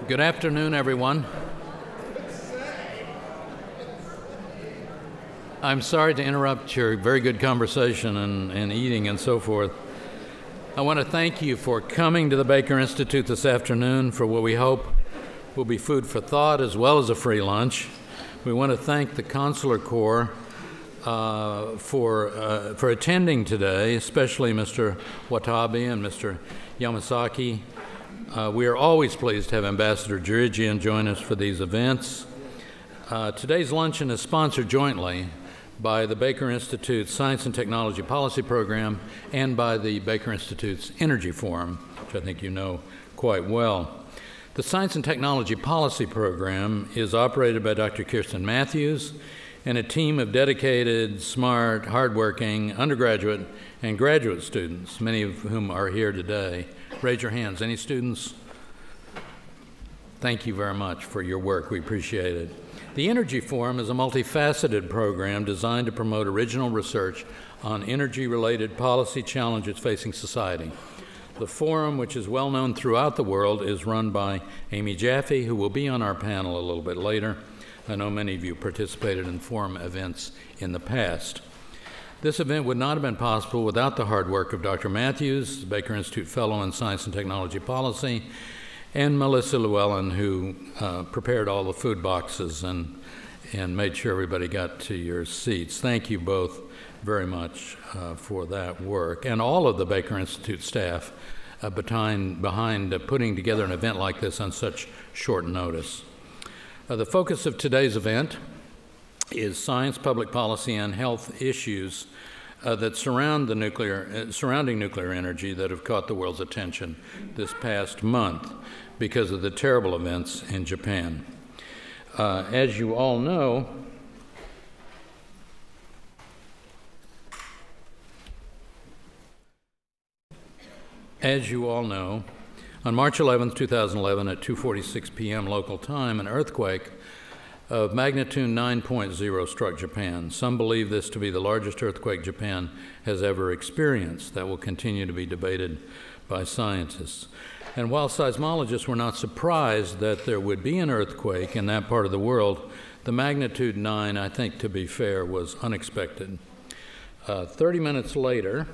Good afternoon, everyone. I'm sorry to interrupt your very good conversation and eating and so forth. I want to thank you for coming to the Baker Institute this afternoon for what we hope will be food for thought as well as a free lunch. We want to thank the Consular Corps for attending today, especially Mr. Watabe and Mr. Yamasaki. We are always pleased to have Ambassador Jirijian join us for these events. Today's luncheon is sponsored jointly by the Baker Institute's Science and Technology Policy Program and by the Baker Institute's Energy Forum, which I think you know quite well. The Science and Technology Policy Program is operated by Dr. Kirsten Matthews and a team of dedicated, smart, hardworking undergraduate and graduate students, many of whom are here today. Raise your hands. Any students? Thank you very much for your work. We appreciate it. The Energy Forum is a multifaceted program designed to promote original research on energy-related policy challenges facing society. The forum, which is well known throughout the world, is run by Amy Jaffe, who will be on our panel a little bit later. I know many of you participated in forum events in the past. This event would not have been possible without the hard work of Dr. Matthews, the Baker Institute Fellow in Science and Technology Policy, and Melissa Llewellyn, who prepared all the food boxes and made sure everybody got to your seats. Thank you both very much for that work, and all of the Baker Institute staff behind putting together an event like this on such short notice. The focus of today's event is science, public policy, and health issues that surrounding nuclear energy that have caught the world's attention this past month because of the terrible events in Japan. As you all know, on March 11, 2011, at 2:46 p.m. local time, an earthquake of magnitude 9.0 struck Japan. Some believe this to be the largest earthquake Japan has ever experienced. That will continue to be debated by scientists. And while seismologists were not surprised that there would be an earthquake in that part of the world, the magnitude 9, I think to be fair, was unexpected. 30 minutes later,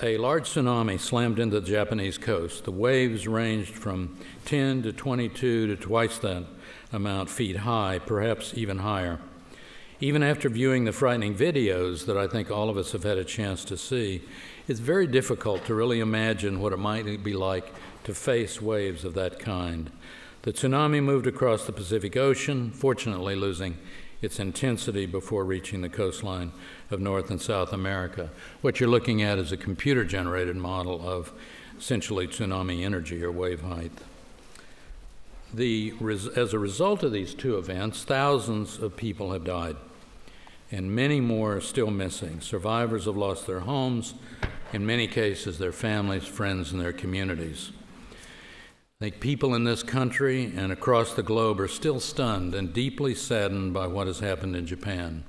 a large tsunami slammed into the Japanese coast. The waves ranged from 10 to 22 to twice that amount feet high, perhaps even higher. Even after viewing the frightening videos that I think all of us have had a chance to see, it's very difficult to really imagine what it might be like to face waves of that kind. The tsunami moved across the Pacific Ocean, fortunately losing its intensity before reaching the coastline of North and South America. What you're looking at is a computer-generated model of essentially tsunami energy or wave height. As a result of these two events, thousands of people have died, and many more are still missing. Survivors have lost their homes, in many cases their families, friends, and their communities. I think people in this country and across the globe are still stunned and deeply saddened by what has happened in Japan.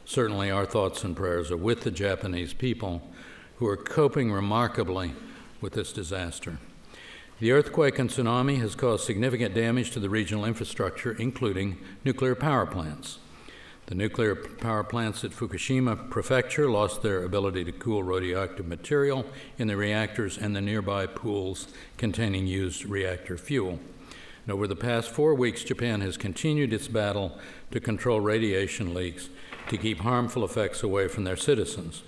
Certainly our thoughts and prayers are with the Japanese people who are coping remarkably with this disaster. The earthquake and tsunami has caused significant damage to the regional infrastructure, including nuclear power plants. The nuclear power plants at Fukushima Prefecture lost their ability to cool radioactive material in the reactors and the nearby pools containing used reactor fuel. And over the past 4 weeks, Japan has continued its battle to control radiation leaks to keep harmful effects away from their citizens.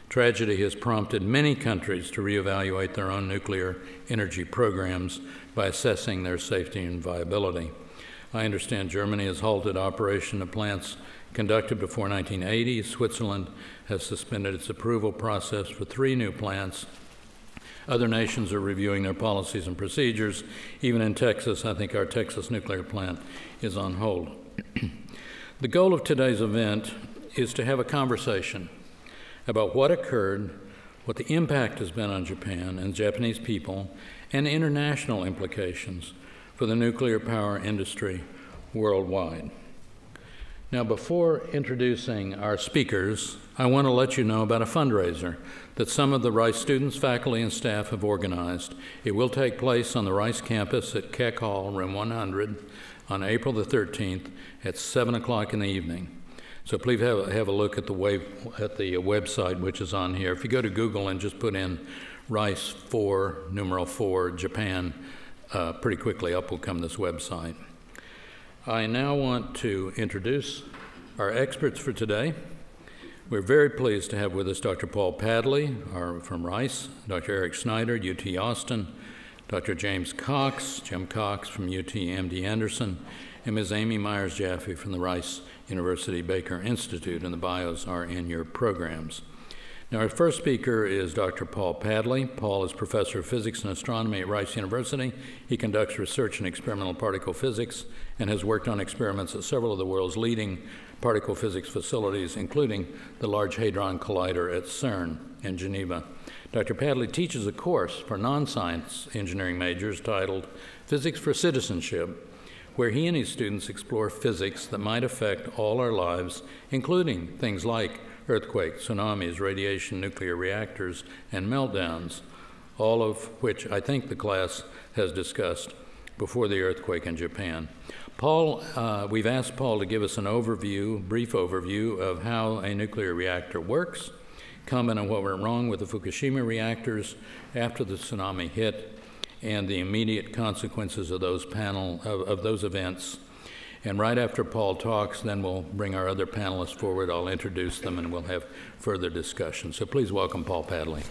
Tragedy has prompted many countries to reevaluate their own nuclear energy programs by assessing their safety and viability. I understand Germany has halted operation of plants conducted before 1980. Switzerland has suspended its approval process for 3 new plants. Other nations are reviewing their policies and procedures. Even in Texas, I think our Texas nuclear plant is on hold. The goal of today's event is to have a conversation about what occurred, what the impact has been on Japan and Japanese people, and international implications for the nuclear power industry worldwide. Now, before introducing our speakers, I want to let you know about a fundraiser that some of the Rice students, faculty, and staff have organized. It will take place on the Rice campus at Keck Hall, room 100, on April the 13th at 7 o'clock in the evening. So please have a look at the website, which is on here. If you go to Google and just put in Rice 4, numeral 4, Japan, pretty quickly up will come this website. I now want to introduce our experts for today. We're very pleased to have with us Dr. Paul Padley from Rice, Dr. Eric Snyder, UT Austin, Dr. James Cox, Jim Cox from UT MD Anderson, and Ms. Amy Myers-Jaffe from the Rice University Baker Institute, and the bios are in your programs. Now, our first speaker is Dr. Paul Padley. Paul is professor of physics and astronomy at Rice University. He conducts research in experimental particle physics and has worked on experiments at several of the world's leading particle physics facilities, including the Large Hadron Collider at CERN in Geneva. Dr. Padley teaches a course for non-science engineering majors titled Physics for Citizenship, where he and his students explore physics that might affect all our lives, including things like earthquakes, tsunamis, radiation, nuclear reactors, and meltdowns, all of which I think the class has discussed before the earthquake in Japan. Paul, we've asked Paul to give us an brief overview of how a nuclear reactor works, comment on what went wrong with the Fukushima reactors after the tsunami hit, and the immediate consequences of those events. And right after Paul talks, then we'll bring our other panelists forward. I'll introduce them, and we'll have further discussion. So please welcome Paul Padley.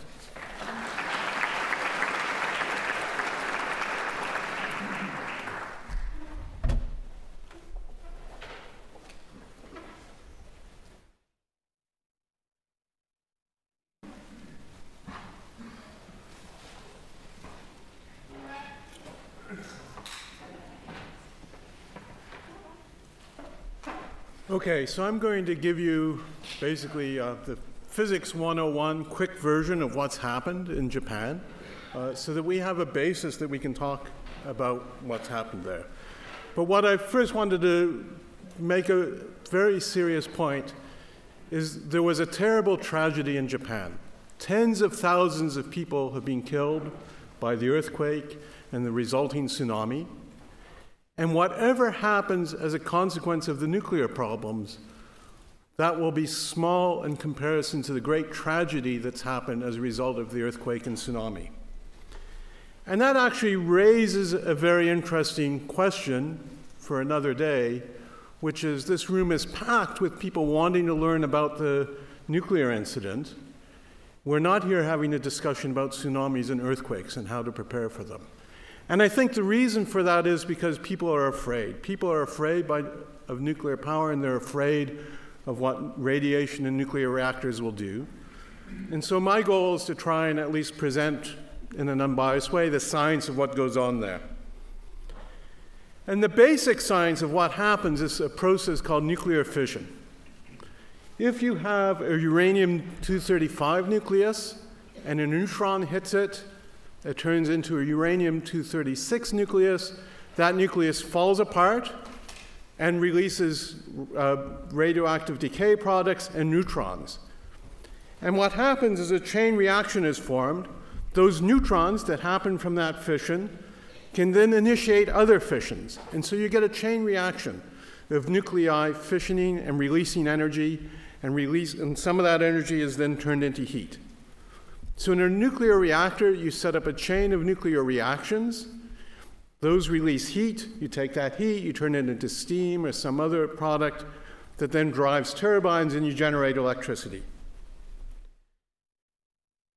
Okay, so I'm going to give you basically the Physics 101 quick version of what's happened in Japan so that we have a basis that we can talk about what's happened there. But what I first wanted to make a very serious point is there was a terrible tragedy in Japan. Tens of thousands of people have been killed by the earthquake and the resulting tsunami. And whatever happens as a consequence of the nuclear problems, that will be small in comparison to the great tragedy that's happened as a result of the earthquake and tsunami. And that actually raises a very interesting question for another day, which is this room is packed with people wanting to learn about the nuclear incident. We're not here having a discussion about tsunamis and earthquakes and how to prepare for them. And I think the reason for that is because people are afraid. People are afraid of nuclear power, and they're afraid of what radiation in nuclear reactors will do. And so my goal is to try and at least present in an unbiased way the science of what goes on there. And the basic science of what happens is a process called nuclear fission. If you have a uranium-235 nucleus and a neutron hits it, it turns into a uranium-236 nucleus. That nucleus falls apart and releases radioactive decay products and neutrons. And what happens is a chain reaction is formed. Those neutrons that happen from that fission can then initiate other fissions. And so you get a chain reaction of nuclei fissioning and releasing energy, and some of that energy is then turned into heat. So in a nuclear reactor, you set up a chain of nuclear reactions. Those release heat. You take that heat, you turn it into steam or some other product that then drives turbines, and you generate electricity.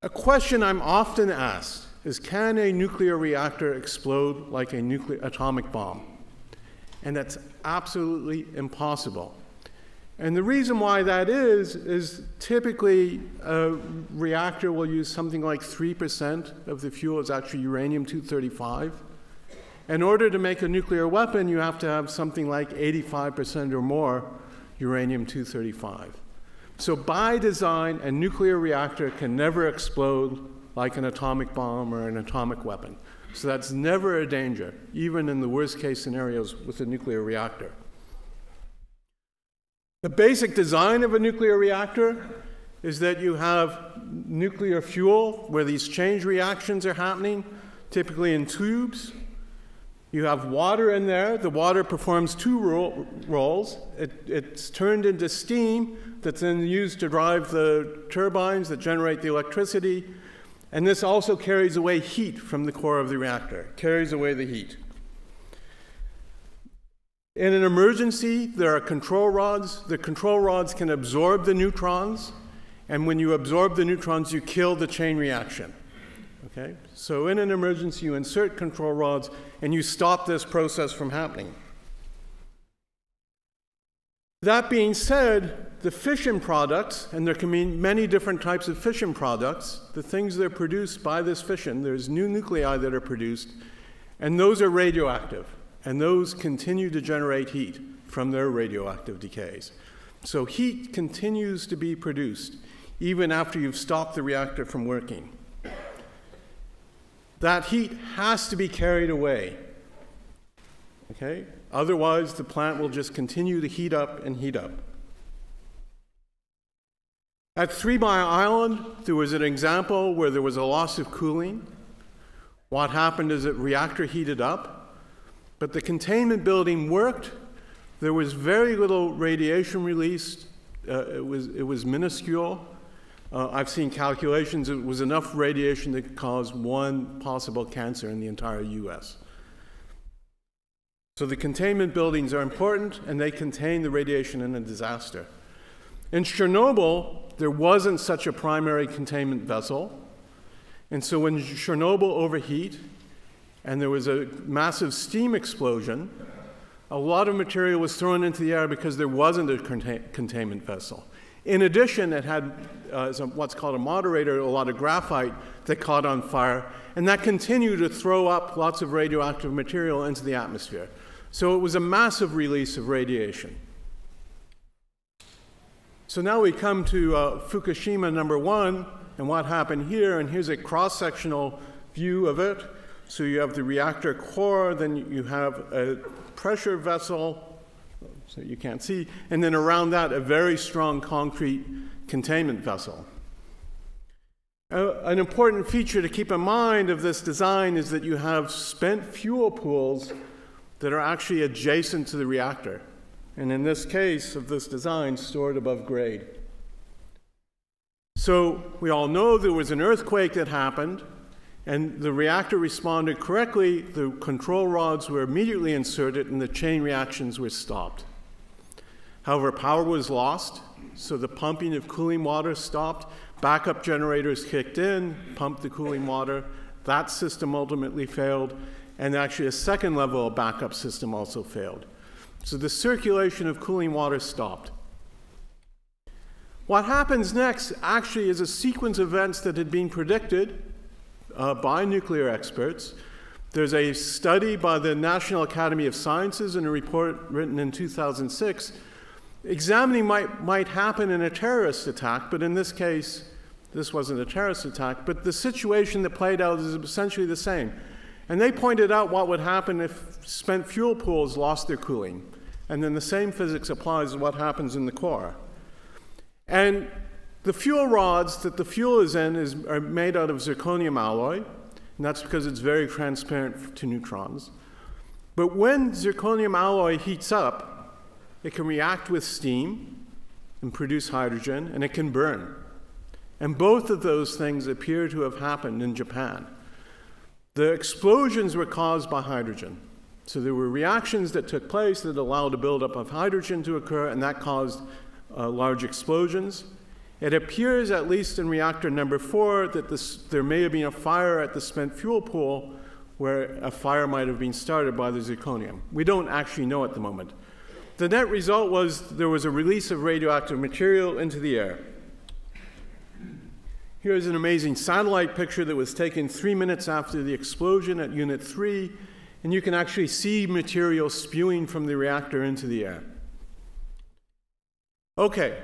A question I'm often asked is, can a nuclear reactor explode like a atomic bomb? And that's absolutely impossible. And the reason why that is typically a reactor will use something like 3% of the fuel is actually uranium-235. In order to make a nuclear weapon, you have to have something like 85% or more uranium-235. So by design, a nuclear reactor can never explode like an atomic bomb or an atomic weapon. So that's never a danger, even in the worst case scenarios with a nuclear reactor. The basic design of a nuclear reactor is that you have nuclear fuel where these change reactions are happening, typically in tubes. You have water in there. The water performs two roles. It's turned into steam that's then used to drive the turbines that generate the electricity. And this also carries away heat from the core of the reactor, carries away the heat. In an emergency, there are control rods. The control rods can absorb the neutrons, and when you absorb the neutrons, you kill the chain reaction. Okay? So in an emergency, you insert control rods, and you stop this process from happening. That being said, the fission products, and there can be many different types of fission products, the things that are produced by this fission, there's new nuclei that are produced, and those are radioactive. And those continue to generate heat from their radioactive decays. So heat continues to be produced even after you've stopped the reactor from working. That heat has to be carried away. Okay? Otherwise, the plant will just continue to heat up and heat up. At 3 Mile Island, there was an example where there was a loss of cooling. What happened is that the reactor heated up, but the containment building worked. There was very little radiation released. It was minuscule. I've seen calculations. It was enough radiation to cause one possible cancer in the entire US. So the containment buildings are important, and they contain the radiation in a disaster. In Chernobyl, there wasn't such a primary containment vessel. And so when Chernobyl overheat, and there was a massive steam explosion, a lot of material was thrown into the air because there wasn't a containment vessel. In addition, it had what's called a moderator, a lot of graphite that caught on fire, and that continued to throw up lots of radioactive material into the atmosphere. So it was a massive release of radiation. So now we come to Fukushima #1, and what happened here, and here's a cross-sectional view of it. So you have the reactor core, then you have a pressure vessel, so you can't see, and then around that, a very strong concrete containment vessel. An important feature to keep in mind of this design is that you have spent fuel pools that are actually adjacent to the reactor, and in this case of this design, stored above grade. So we all know there was an earthquake that happened, and the reactor responded correctly. The control rods were immediately inserted, and the chain reactions were stopped. However, power was lost, so the pumping of cooling water stopped. Backup generators kicked in, pumped the cooling water. That system ultimately failed, and actually a second level of backup system also failed. So the circulation of cooling water stopped. What happens next actually is a sequence of events that had been predicted by nuclear experts. There's a study by the National Academy of Sciences in a report written in 2006 examining might happen in a terrorist attack, but in this case, this wasn't a terrorist attack, but the situation that played out is essentially the same. And they pointed out what would happen if spent fuel pools lost their cooling. And then the same physics applies to what happens in the core. And the fuel rods that the fuel is in are made out of zirconium alloy, and that's because it's very transparent to neutrons. But when zirconium alloy heats up, it can react with steam and produce hydrogen, and it can burn. And both of those things appear to have happened in Japan. The explosions were caused by hydrogen. So there were reactions that took place that allowed a buildup of hydrogen to occur, and that caused large explosions. It appears, at least in reactor #4, that there may have been a fire at the spent fuel pool where a fire might have been started by the zirconium. We don't actually know at the moment. The net result was there was a release of radioactive material into the air. Here's an amazing satellite picture that was taken 3 minutes after the explosion at Unit 3, and you can actually see material spewing from the reactor into the air. Okay.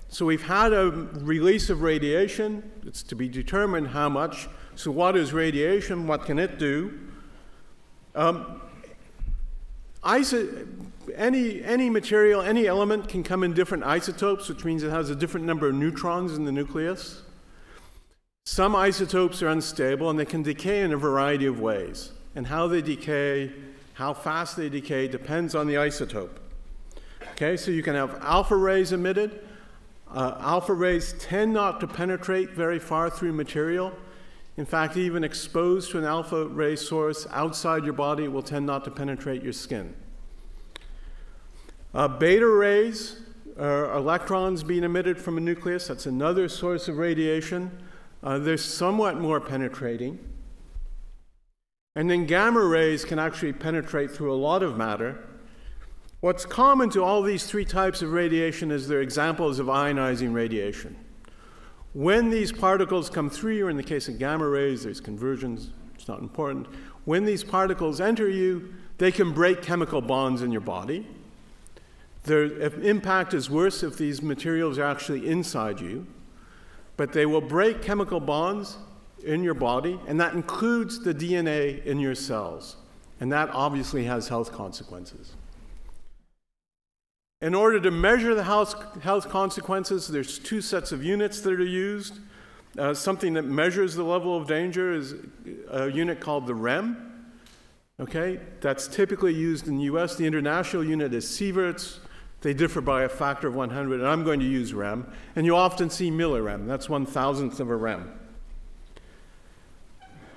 So we've had a release of radiation. It's to be determined how much. So what is radiation? What can it do? any material, any element can come in different isotopes, which means it has a different number of neutrons in the nucleus. Some isotopes are unstable, and they can decay in a variety of ways. And how they decay, how fast they decay, depends on the isotope. Okay, so you can have alpha rays emitted. Alpha rays tend not to penetrate very far through material. In fact, even exposed to an alpha ray source outside your body, it will tend not to penetrate your skin. Beta rays are electrons being emitted from a nucleus. That's another source of radiation. They're somewhat more penetrating. And then gamma rays can actually penetrate through a lot of matter. What's common to all these three types of radiation is they're examples of ionizing radiation. When these particles come through you, in the case of gamma rays, there's conversions, it's not important. When these particles enter you, they can break chemical bonds in your body. Their impact is worse if these materials are actually inside you, but they will break chemical bonds in your body, and that includes the DNA in your cells. And that obviously has health consequences. In order to measure the health consequences, there's two sets of units that are used. Something that measures the level of danger is a unit called the REM. Okay, that's typically used in the US. The international unit is sieverts. They differ by a factor of 100, and I'm going to use REM. And you often see millirem. That's 1,000th of a REM.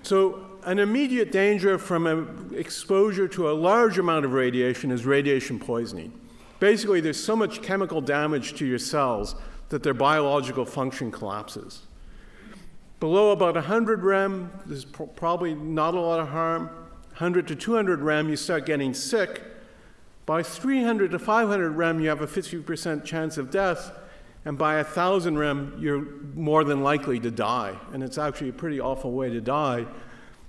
So an immediate danger from exposure to a large amount of radiation is radiation poisoning. Basically, there's so much chemical damage to your cells that their biological function collapses. Below about 100 REM, there's probably not a lot of harm. 100 to 200 REM, you start getting sick. By 300 to 500 REM, you have a 50% chance of death. And by 1,000 REM, you're more than likely to die. And it's actually a pretty awful way to die.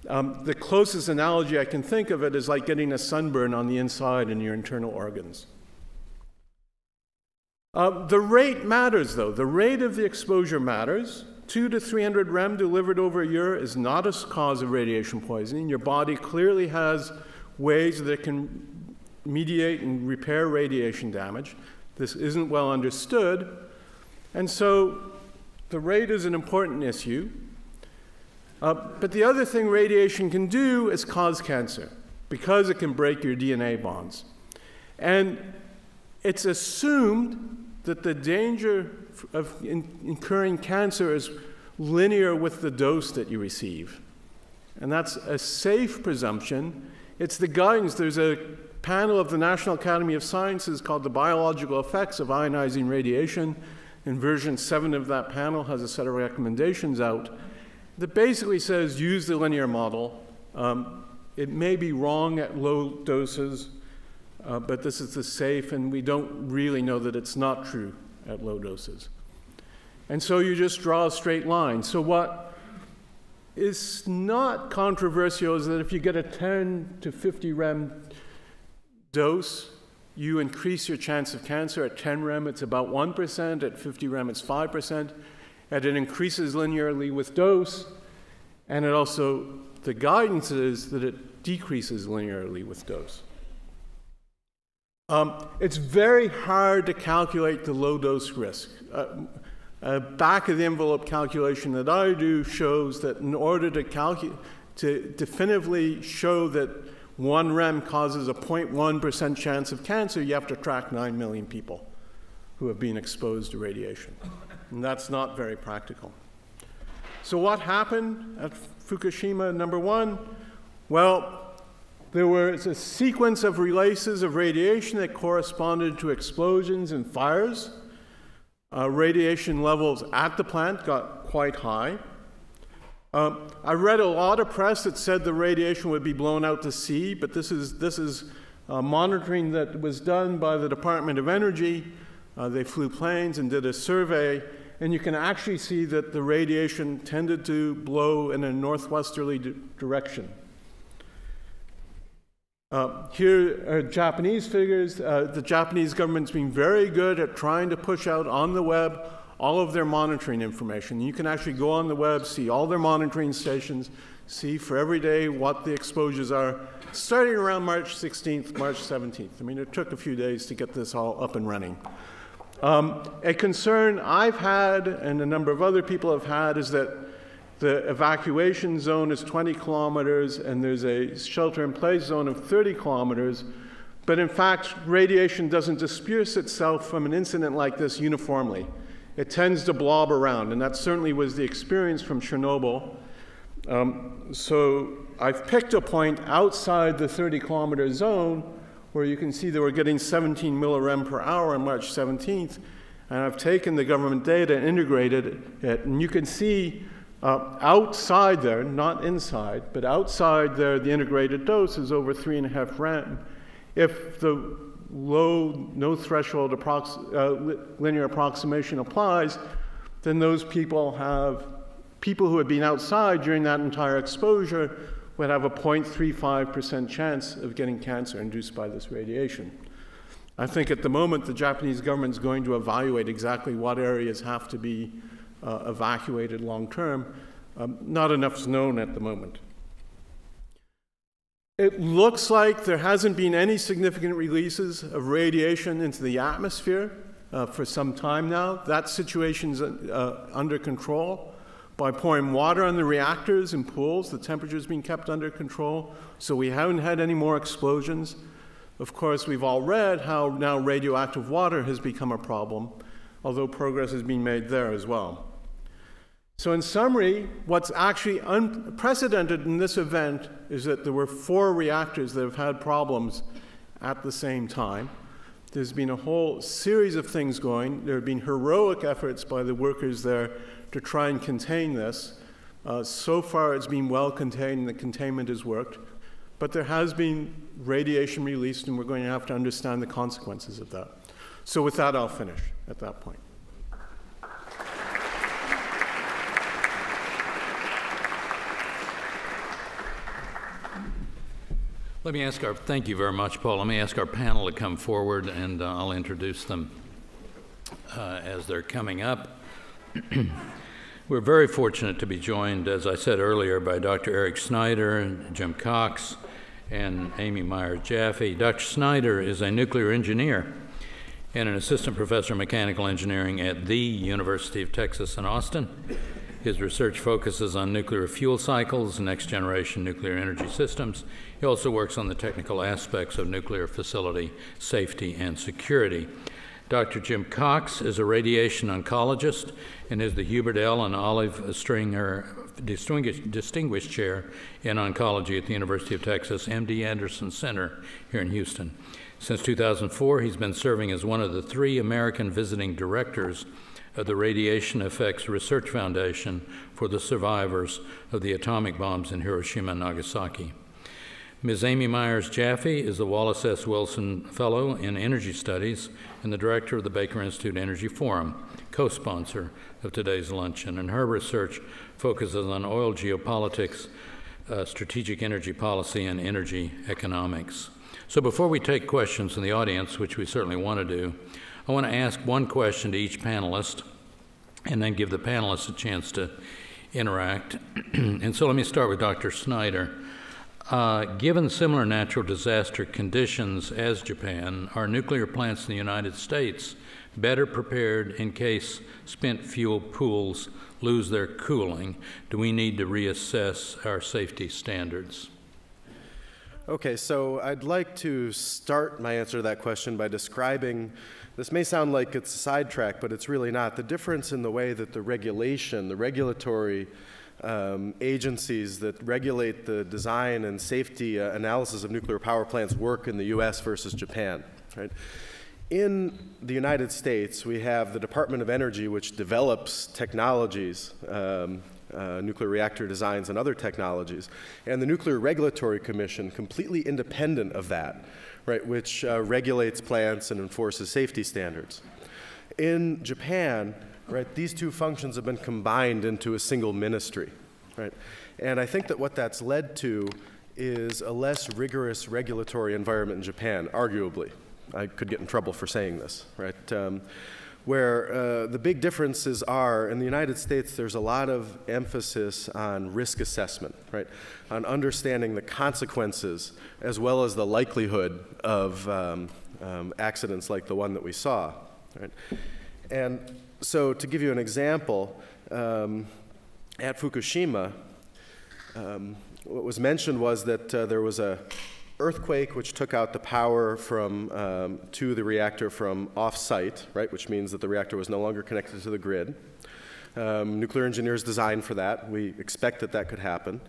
The closest analogy I can think of it is like getting a sunburn on the inside in your internal organs. The rate matters, though. The rate of the exposure matters. 200 to 300 REM delivered over a year is not a cause of radiation poisoning. Your body clearly has ways that it can mediate and repair radiation damage. This isn't well understood. And so the rate is an important issue. But the other thing radiation can do is cause cancer, because it can break your DNA bonds. And it's assumed that the danger of incurring cancer is linear with the dose that you receive. And that's a safe presumption. It's the guidance. There's a panel of the National Academy of Sciences called the Biological Effects of Ionizing Radiation. And version 7 of that panel has a set of recommendations out that basically says use the linear model. It may be wrong at low doses, but this is the safe, and we don't really know that it's not true at low doses. And so you just draw a straight line. So what is not controversial is that if you get a 10 to 50 REM dose, you increase your chance of cancer. At 10 REM, it's about 1%. At 50 REM, it's 5%. And it increases linearly with dose. And it also, the guidance is that it decreases linearly with dose. It's very hard to calculate the low-dose risk. A back-of-the-envelope calculation that I do shows that in order to definitively show that 1 REM causes a 0.1% chance of cancer, you have to track 9 million people who have been exposed to radiation. And that's not very practical. So what happened at Fukushima, number 1? Well, there was a sequence of releases of radiation that corresponded to explosions and fires. Radiation levels at the plant got quite high. I read a lot of press that said the radiation would be blown out to sea, but this is monitoring that was done by the Department of Energy. They flew planes and did a survey, and you can actually see that the radiation tended to blow in a northwesterly direction. Here are Japanese figures. The Japanese government's been very good at trying to push out on the web all of their monitoring information. You can actually go on the web, see all their monitoring stations, see for every day what the exposures are, starting around March 16th, March 17th. I mean, it took a few days to get this all up and running. A concern I've had, and a number of other people have had, is that the evacuation zone is 20 kilometers and there's a shelter-in-place zone of 30 kilometers. But in fact, radiation doesn't disperse itself from an incident like this uniformly. It tends to blob around, and that certainly was the experience from Chernobyl. So I've picked a point outside the 30-kilometer zone where you can see that we're getting 17 millirem per hour on March 17th, and I've taken the government data and integrated it, and you can see outside there, not inside, but outside there, the integrated dose is over 3.5 rem. If the no threshold linear approximation applies, then those people who had been outside during that entire exposure would have a 0.35% chance of getting cancer induced by this radiation. I think at the moment the Japanese government is going to evaluate exactly what areas have to be evacuated long term. Not enough is known at the moment. It looks like there hasn't been any significant releases of radiation into the atmosphere for some time now. That situation's under control. By pouring water on the reactors and pools, the temperature's been kept under control, so we haven't had any more explosions. Of course, we've all read how now radioactive water has become a problem, although progress has been made there as well. So in summary, what's actually unprecedented in this event is that there were 4 reactors that have had problems at the same time. There's been a whole series of things going. There have been heroic efforts by the workers there to try and contain this. So far, it's been well contained and the containment has worked. But there has been radiation released, and we're going to have to understand the consequences of that. So with that, I'll finish at that point. Let me ask thank you very much, Paul. Let me ask our panel to come forward, and I'll introduce them as they're coming up. We're very fortunate to be joined, as I said earlier, by Dr. Eric Snyder, Jim Cox, and Amy Myers-Jaffe. Dr. Snyder is a nuclear engineer and an assistant professor of mechanical engineering at the University of Texas in Austin. His research focuses on nuclear fuel cycles and next-generation nuclear energy systems. He also works on the technical aspects of nuclear facility safety and security. Dr. Jim Cox is a radiation oncologist and is the Hubert L. and Olive Stringer Distinguished Chair in Oncology at the University of Texas MD Anderson Center here in Houston. Since 2004, he's been serving as one of the 3 American visiting directors of the Radiation Effects Research Foundation for the survivors of the atomic bombs in Hiroshima and Nagasaki. Ms. Amy Myers-Jaffe is the Wallace S. Wilson Fellow in Energy Studies and the director of the Baker Institute Energy Forum, co-sponsor of today's luncheon, and her research focuses on oil geopolitics, strategic energy policy, and energy economics. So before we take questions from the audience, which we certainly want to do, I want to ask one question to each panelist and then give the panelists a chance to interact. And so let me start with Dr. Snyder. Given similar natural disaster conditions as Japan, are nuclear plants in the United States better prepared in case spent fuel pools lose their cooling? Do we need to reassess our safety standards? Okay, so I'd like to start my answer to that question by describing, this may sound like it's a sidetrack, but it's really not, the difference in the way that the regulatory agencies that regulate the design and safety analysis of nuclear power plants work in the US versus Japan, right? In the United States, we have the Department of Energy, which develops technologies, nuclear reactor designs and other technologies, and the Nuclear Regulatory Commission, completely independent of that, right, which regulates plants and enforces safety standards. In Japan, right, these 2 functions have been combined into a single ministry, right? And I think that what that's led to is a less rigorous regulatory environment in Japan, arguably. I could get in trouble for saying this, right? where the big differences are, in the United States, there's a lot of emphasis on risk assessment, right? On understanding the consequences as well as the likelihood of accidents like the one that we saw, right? And so to give you an example, at Fukushima, what was mentioned was that there was a earthquake which took out the power from to the reactor from off-site, right, which means that the reactor was no longer connected to the grid. Nuclear engineers designed for that. We expect that that could happen.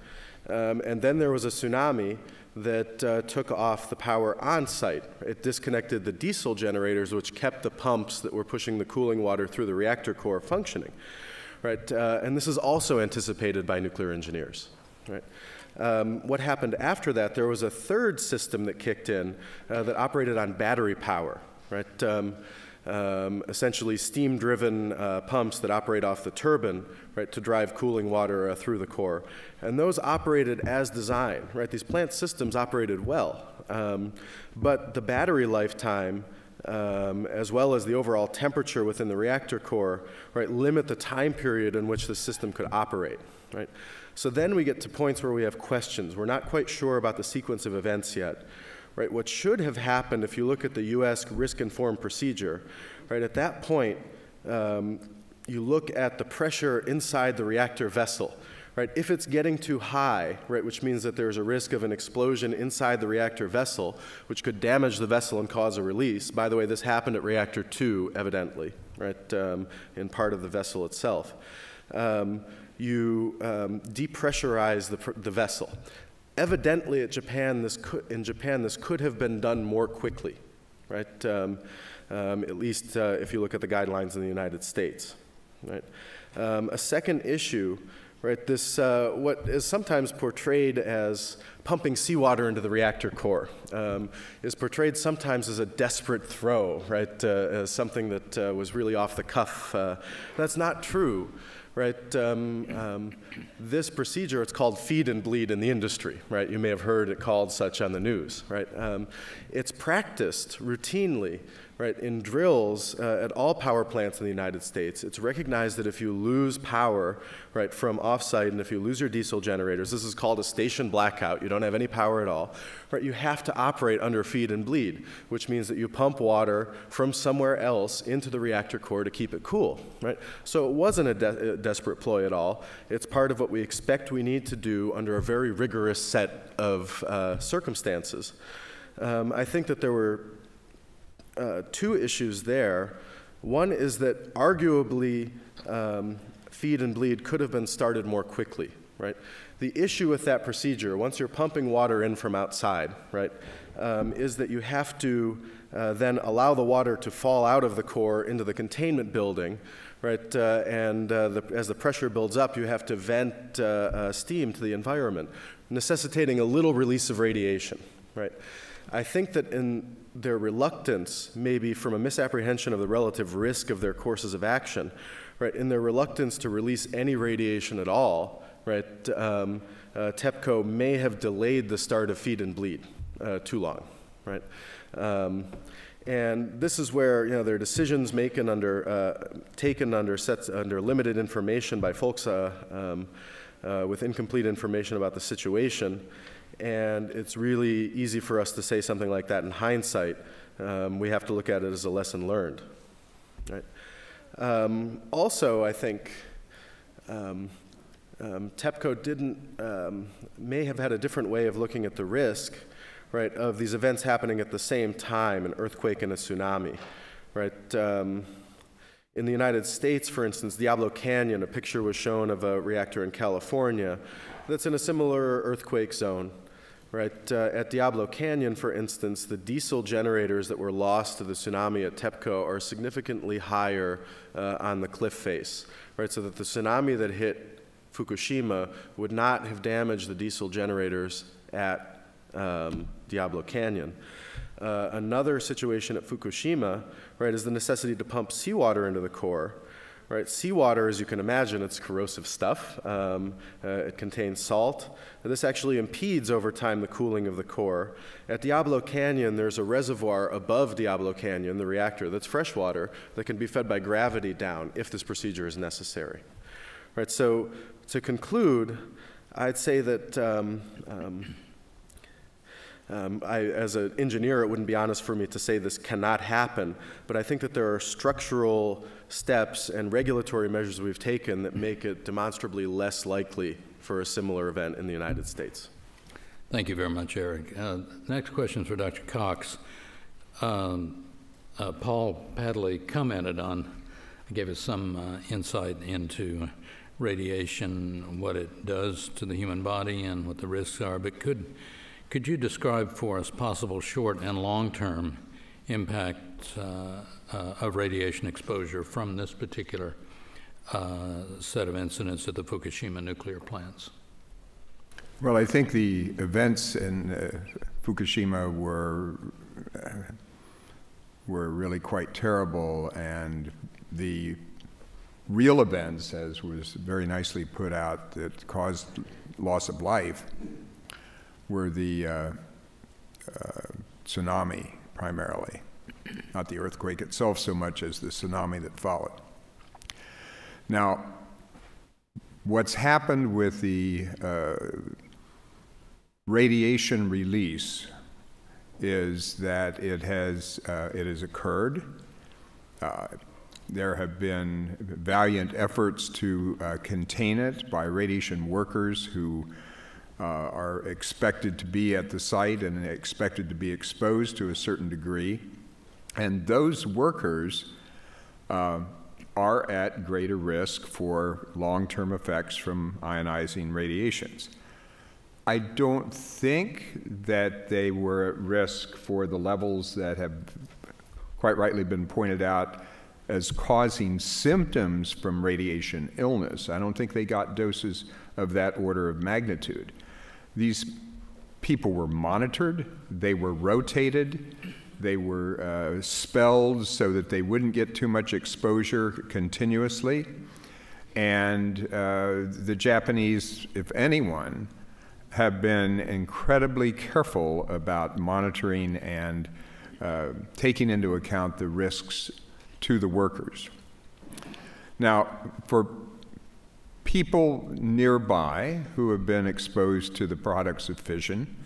And then there was a tsunami that took off the power on-site. It disconnected the diesel generators, which kept the pumps that were pushing the cooling water through the reactor core functioning, right? And this is also anticipated by nuclear engineers, right? What happened after that, there was a third system that kicked in that operated on battery power, right? Essentially steam-driven pumps that operate off the turbine, right, to drive cooling water through the core. And those operated as designed, right? These plant systems operated well, but the battery lifetime as well as the overall temperature within the reactor core, right, limit the time period in which the system could operate, right? So then we get to points where we have questions. We're not quite sure about the sequence of events yet, right? What should have happened, if you look at the U.S. risk-informed procedure, right, at that point, you look at the pressure inside the reactor vessel, right? If it's getting too high, right, which means that there's a risk of an explosion inside the reactor vessel, which could damage the vessel and cause a release. By the way, this happened at Reactor 2, evidently, right, in part of the vessel itself. You depressurize the vessel. Evidently, in Japan, this could have been done more quickly, right? At least if you look at the guidelines in the United States, right? A second issue, right? This what is sometimes portrayed as pumping seawater into the reactor core is portrayed sometimes as a desperate throw, right? As something that was really off the cuff. That's not true. Right, this procedure, it's called feed and bleed in the industry, right? You may have heard it called such on the news, right? It's practiced routinely, right, in drills at all power plants in the United States. It's recognized that if you lose power, right, from off-site and if you lose your diesel generators, this is called a station blackout, you don't have any power at all, right, you have to operate under feed and bleed, which means that you pump water from somewhere else into the reactor core to keep it cool, right? So it wasn't a desperate ploy at all. It's part of what we expect we need to do under a very rigorous set of circumstances. I think that there were two issues there. One is that arguably feed and bleed could have been started more quickly, right? The issue with that procedure, once you're pumping water in from outside, right, is that you have to then allow the water to fall out of the core into the containment building, right, as the pressure builds up, you have to vent steam to the environment, necessitating a little release of radiation, right? I think that in their reluctance, maybe from a misapprehension of the relative risk of their courses of action, right, in their reluctance to release any radiation at all, right, TEPCO may have delayed the start of feed and bleed too long, right? And this is where, you know, their decisions taken under limited information by folks with incomplete information about the situation. And it's really easy for us to say something like that in hindsight. We have to look at it as a lesson learned, right? Also, I think TEPCO may have had a different way of looking at the risk, right, of these events happening at the same time, an earthquake and a tsunami, right? In the United States, for instance, Diablo Canyon, a picture was shown of a reactor in California that's in a similar earthquake zone, right? At Diablo Canyon, for instance, the diesel generators that were lost to the tsunami at TEPCO are significantly higher on the cliff face, right? So that the tsunami that hit Fukushima would not have damaged the diesel generators at Diablo Canyon. Another situation at Fukushima, right, is the necessity to pump seawater into the core, Right, seawater, as you can imagine, it's corrosive stuff. It contains salt. And this actually impedes over time the cooling of the core. At Diablo Canyon, there's a reservoir above Diablo Canyon, the reactor, that's fresh water that can be fed by gravity down if this procedure is necessary. Right, so to conclude, I'd say that as an engineer, it wouldn't be honest for me to say this cannot happen, but I think that there are structural steps and regulatory measures we've taken that make it demonstrably less likely for a similar event in the United States. Thank you very much, Eric. Next question is for Dr. Cox. Paul Padley commented on, gave us some insight into radiation, what it does to the human body and what the risks are, but could you describe for us possible short and long-term impact of radiation exposure from this particular set of incidents at the Fukushima nuclear plants? Well, I think the events in Fukushima were really quite terrible, and the real events, as was very nicely put out, that caused loss of life were the tsunami, primarily, not the earthquake itself so much as the tsunami that followed. Now, what's happened with the radiation release is that it has occurred. There have been valiant efforts to contain it by radiation workers who are expected to be at the site and expected to be exposed to a certain degree. And those workers are at greater risk for long-term effects from ionizing radiations. I don't think that they were at risk for the levels that have quite rightly been pointed out as causing symptoms from radiation illness. I don't think they got doses of that order of magnitude. These people were monitored, they were rotated, they were spelled so that they wouldn't get too much exposure continuously. And the Japanese, if anyone, have been incredibly careful about monitoring and taking into account the risks to the workers. Now, for people nearby who have been exposed to the products of fission,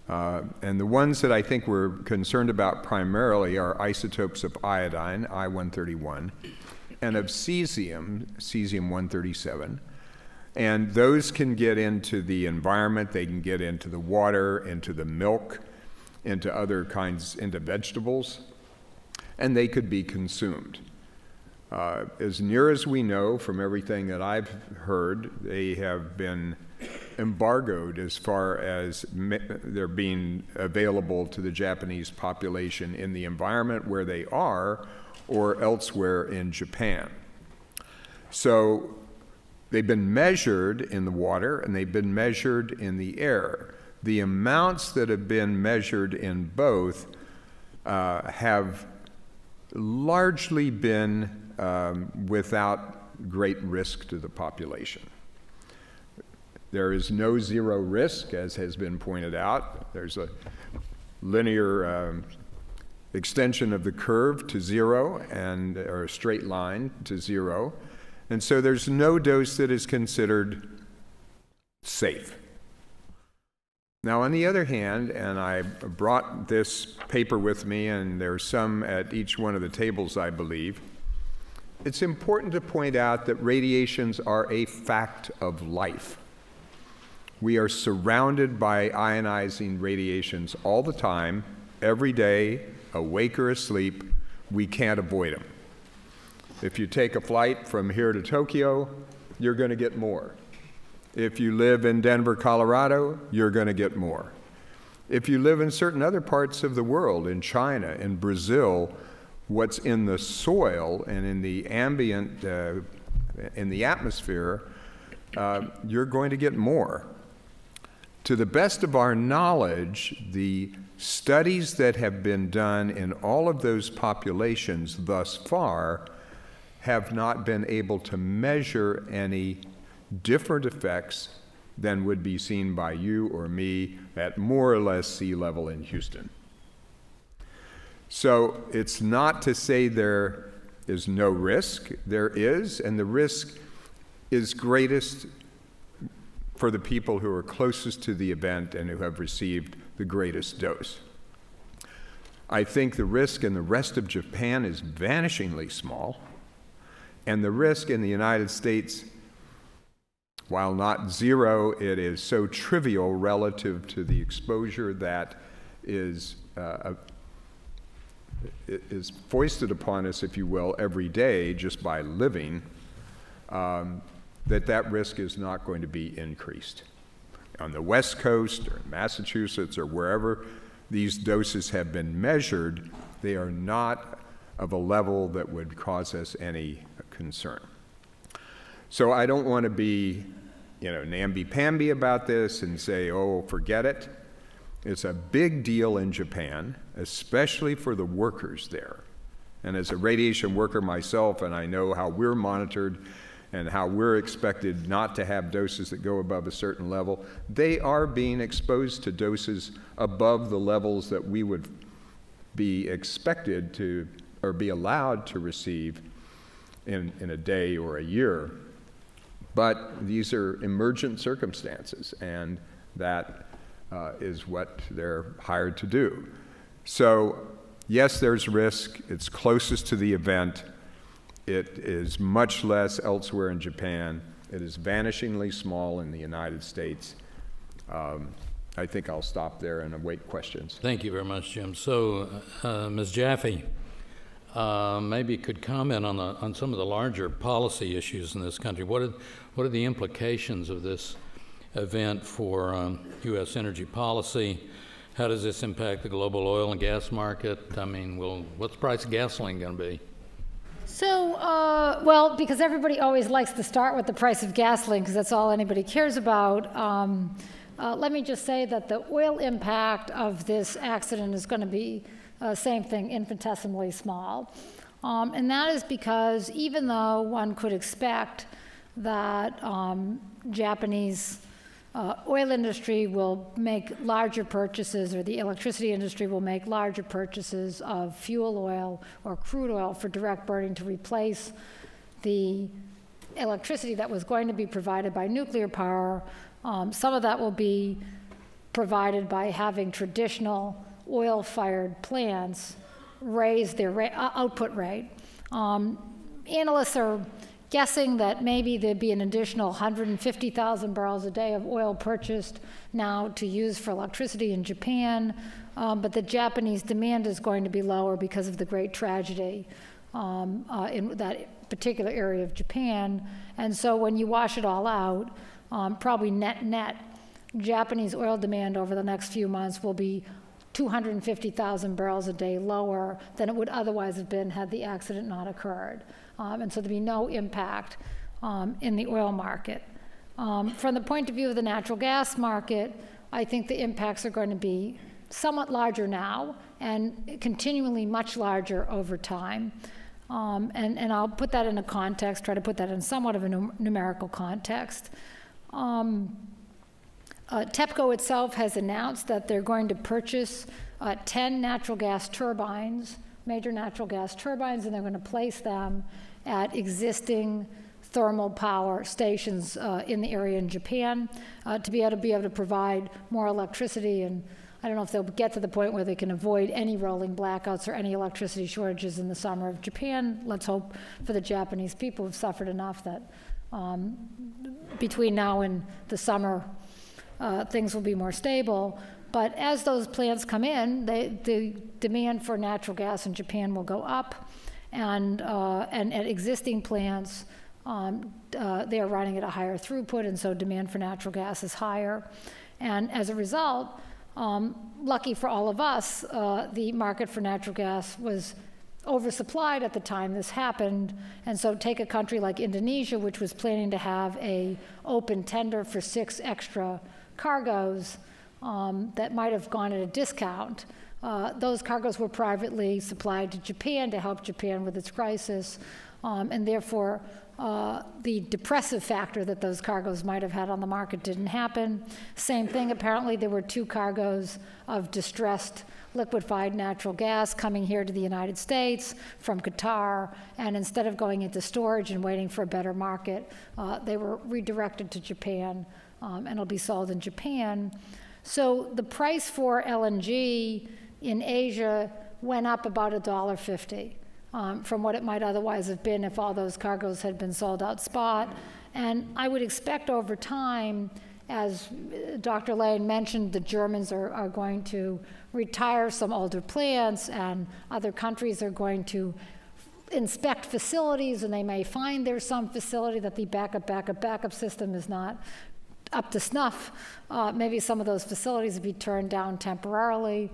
and the ones that I think we're concerned about primarily are isotopes of iodine, I-131, and of cesium, cesium-137. And those can get into the environment, they can get into the water, into the milk, into other kinds, into vegetables, and they could be consumed. As near as we know from everything that I've heard, they have been embargoed as far as they're being available to the Japanese population in the environment where they are or elsewhere in Japan. So they've been measured in the water and they've been measured in the air. The amounts that have been measured in both have largely been without great risk to the population. There is no zero risk, as has been pointed out. There's a linear extension of the curve to zero, or a straight line to zero. And so there's no dose that is considered safe. Now, on the other hand, and I brought this paper with me, and there's some at each one of the tables, I believe, it's important to point out that radiations are a fact of life. We are surrounded by ionizing radiations all the time, every day, awake or asleep. We can't avoid them. If you take a flight from here to Tokyo, you're going to get more. If you live in Denver, Colorado, you're going to get more. If you live in certain other parts of the world, in China, in Brazil, what's in the soil and in the ambient, in the atmosphere, you're going to get more. To the best of our knowledge, the studies that have been done in all of those populations thus far have not been able to measure any different effects than would be seen by you or me at more or less sea level in Houston. So it's not to say there is no risk. There is, and the risk is greatest for the people who are closest to the event and who have received the greatest dose. I think the risk in the rest of Japan is vanishingly small, and the risk in the United States, while not zero, it is so trivial relative to the exposure that is foisted upon us, if you will, every day just by living, that risk is not going to be increased. On the West Coast or Massachusetts or wherever these doses have been measured, they are not of a level that would cause us any concern. So I don't want to be, namby-pamby about this and say, oh, forget it. It's a big deal in Japan, especially for the workers there. And as a radiation worker myself, and I know how we're monitored and how we're expected not to have doses that go above a certain level, they are being exposed to doses above the levels that we would be expected to, or be allowed to receive in a day or a year. But these are emergent circumstances, and that is what they're hired to do. So yes, there's risk. It's closest to the event. It is much less elsewhere in Japan. It is vanishingly small in the United States. I think I'll stop there and await questions. Thank you very much, Jim. So, Ms. Jaffe, maybe you could comment on some of the larger policy issues in this country. What are the implications of this event for U.S. energy policy? How does this impact the global oil and gas market? I mean, what's the price of gasoline going to be? So, well, because everybody always likes to start with the price of gasoline because that's all anybody cares about, let me just say that the oil impact of this accident is going to be, same thing, infinitesimally small. And that is because even though one could expect that Japanese oil industry will make larger purchases, or the electricity industry will make larger purchases of fuel oil or crude oil for direct burning to replace the electricity that was going to be provided by nuclear power. Some of that will be provided by having traditional oil-fired plants raise their output rate. Analysts are guessing that maybe there'd be an additional 150,000 barrels a day of oil purchased now to use for electricity in Japan, but the Japanese demand is going to be lower because of the great tragedy in that particular area of Japan. And so when you wash it all out, probably net, Japanese oil demand over the next few months will be 250,000 barrels a day lower than it would otherwise have been had the accident not occurred. And so there'd be no impact in the oil market. From the point of view of the natural gas market, I think the impacts are going to be somewhat larger now and continually much larger over time. And I'll put that in a context, try to put that in somewhat of a numerical context. TEPCO itself has announced that they're going to purchase 10 natural gas turbines, major natural gas turbines, and they're going to place them at existing thermal power stations in the area in Japan to be able to provide more electricity. And I don't know if they'll get to the point where they can avoid any rolling blackouts or any electricity shortages in the summer of Japan. Let's hope for the Japanese people who've suffered enough that between now and the summer, things will be more stable. But as those plants come in, the demand for natural gas in Japan will go up, and at existing plants, they are running at a higher throughput, and so demand for natural gas is higher. And as a result, lucky for all of us, the market for natural gas was oversupplied at the time this happened. And so take a country like Indonesia, which was planning to have an open tender for 6 extra cargoes that might have gone at a discount. Those cargoes were privately supplied to Japan to help Japan with its crisis. and therefore the depressive factor that those cargoes might have had on the market didn't happen. Same thing, apparently there were 2 cargoes of distressed liquefied natural gas coming here to the United States from Qatar, and instead of going into storage and waiting for a better market, they were redirected to Japan, and it'll be sold in Japan. So the price for LNG in Asia went up about $1.50. From what it might otherwise have been if all those cargoes had been sold out spot. And I would expect over time, as Dr. Lane mentioned, the Germans are going to retire some older plants, and other countries are going to inspect facilities, and they may find there's some facility that the backup system is not up to snuff. Maybe some of those facilities would be turned down temporarily.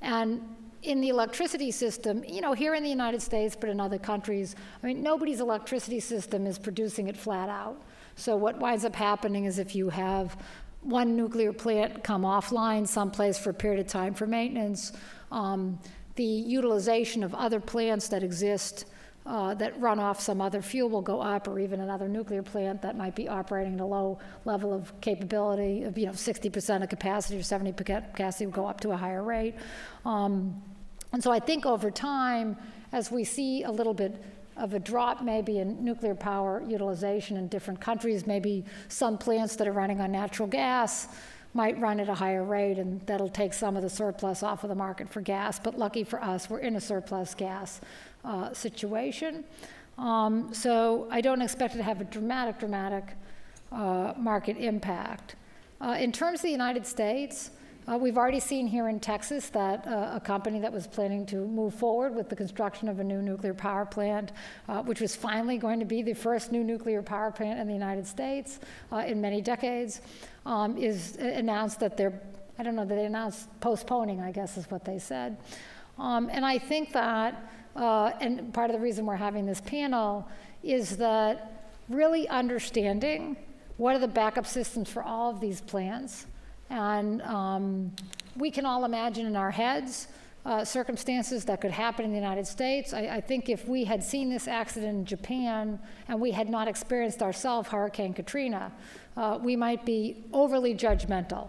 And in the electricity system, you know, here in the United States, but in other countries, I mean, nobody's electricity system is producing it flat out. So what winds up happening is if you have one nuclear plant come offline someplace for a period of time for maintenance, the utilization of other plants that exist that run off some other fuel will go up, or even another nuclear plant that might be operating at a low level of capability of, 60% of capacity or 70% capacity will go up to a higher rate. And so I think over time, as we see a little bit of a drop maybe in nuclear power utilization in different countries, maybe some plants that are running on natural gas might run at a higher rate, and that'll take some of the surplus off of the market for gas. But lucky for us, we're in a surplus gas situation. So I don't expect it to have a dramatic market impact. In terms of the United States, we've already seen here in Texas that a company that was planning to move forward with the construction of a new nuclear power plant, which was finally going to be the first new nuclear power plant in the United States in many decades, is announced that they announced postponing, I guess is what they said. And I think that, and part of the reason we're having this panel is that really understanding what are the backup systems for all of these plants. And we can all imagine in our heads circumstances that could happen in the United States. I think if we had seen this accident in Japan and we had not experienced ourselves Hurricane Katrina, we might be overly judgmental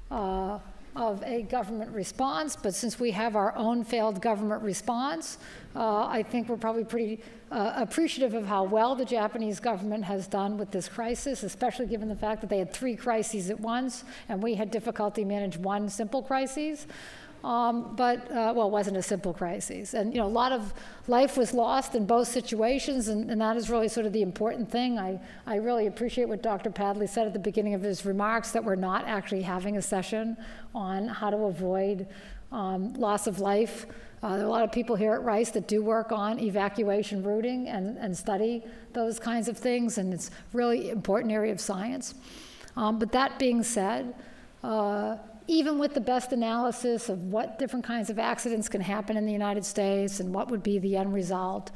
of a government response. But since we have our own failed government response, I think we're probably pretty appreciative of how well the Japanese government has done with this crisis, especially given the fact that they had 3 crises at once, and we had difficulty managing one simple crisis. Well, it wasn't a simple crisis. And, a lot of life was lost in both situations, and that is really sort of the important thing. I really appreciate what Dr. Padley said at the beginning of his remarks, that we're not actually having a session on how to avoid loss of life. There are a lot of people here at Rice that do work on evacuation routing and study those kinds of things, and it's really important area of science. But that being said, even with the best analysis of what different kinds of accidents can happen in the United States and what would be the end result,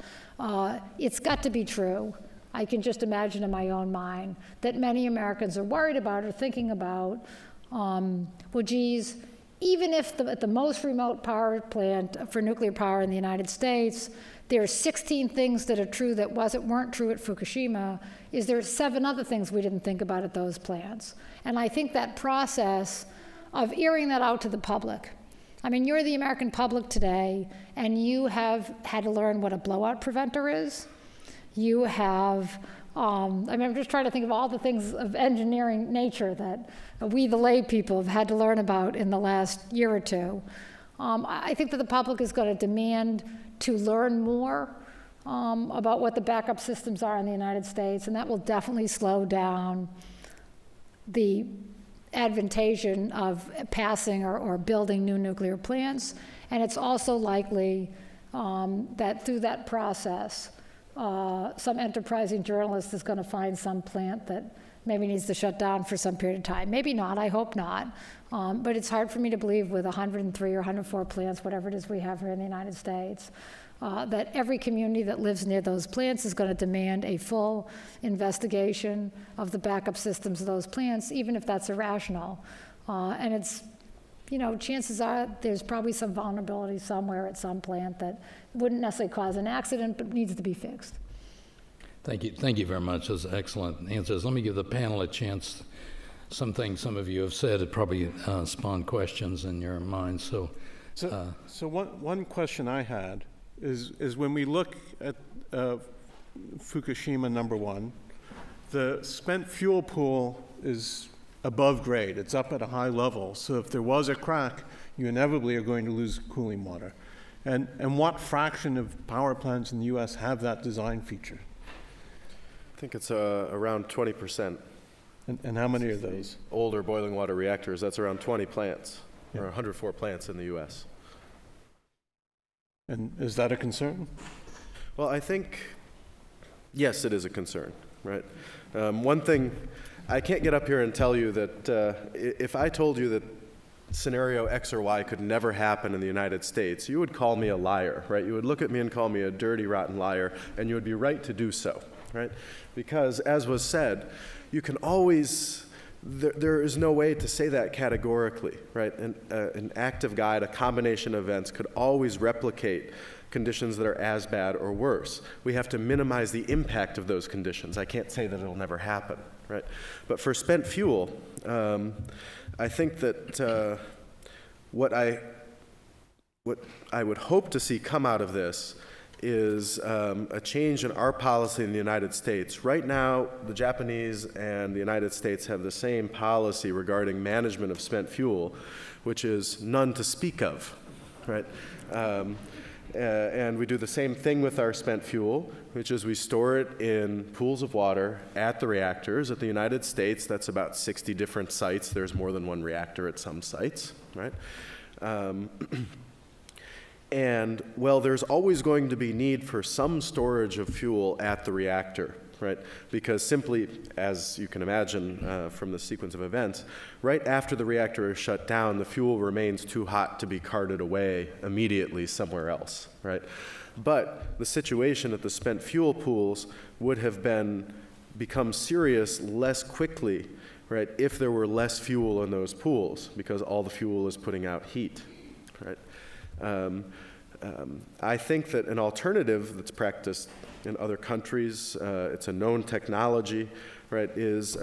it's got to be true. I can just imagine in my own mind that many Americans are worried about or thinking about, well, geez, even if at the most remote power plant for nuclear power in the United States, there are 16 things that are true that weren't true at Fukushima, is there 7 other things we didn't think about at those plants? And I think that process of airing that out to the public. I mean, you're the American public today, and you have had to learn what a blowout preventer is. You have, I'm just trying to think of all the things of engineering nature that we, the lay people, have had to learn about in the last year or two. I think that the public is going to demand to learn more about what the backup systems are in the United States, and that will definitely slow down the advantation of passing or building new nuclear plants. And it's also likely that through that process, some enterprising journalist is going to find some plant that maybe needs to shut down for some period of time. Maybe not, I hope not. But it's hard for me to believe with 103 or 104 plants, whatever it is we have here in the United States, that every community that lives near those plants is going to demand a full investigation of the backup systems of those plants, even if that's irrational. And it's, chances are there's probably some vulnerability somewhere at some plant that wouldn't necessarily cause an accident, but needs to be fixed. Thank you very much. Those are excellent answers. Let me give the panel a chance. Some things some of you have said had probably spawned questions in your mind. So one question I had is when we look at Fukushima #1, the spent fuel pool is above grade. It's up at a high level. So if there was a crack, you inevitably are going to lose cooling water. And what fraction of power plants in the U.S. have that design feature? I think it's around 20%. And how many are those? Older boiling water reactors, that's around 20 plants, or 104 plants in the U.S. And is that a concern? Well, I think, yes, it is a concern, right? One thing, I can't get up here and tell you that if I told you that scenario X or Y could never happen in the United States, you would call me a liar, right? You would look at me and call me a dirty, rotten liar, and you would be right to do so, right? Because, as was said, you can always, there is no way to say that categorically, right? An active guide, a combination of events could always replicate conditions that are as bad or worse. We have to minimize the impact of those conditions. I can't say that it'll never happen, right? But for spent fuel, I think that what I would hope to see come out of this is a change in our policy in the United States. Right now, the Japanese and the United States have the same policy regarding management of spent fuel, which is none to speak of, right? And we do the same thing with our spent fuel, which is we store it in pools of water at the reactors. At the United States, that's about 60 different sites. There's more than one reactor at some sites, right? And, well, there's always going to be need for some storage of fuel at the reactor, right? Because simply, as you can imagine from the sequence of events, right after the reactor is shut down, the fuel remains too hot to be carted away immediately somewhere else, right? But the situation at the spent fuel pools would have become serious less quickly, right, if there were less fuel in those pools, because all the fuel is putting out heat, right? I think that an alternative that's practiced in other countries, it's a known technology, right, is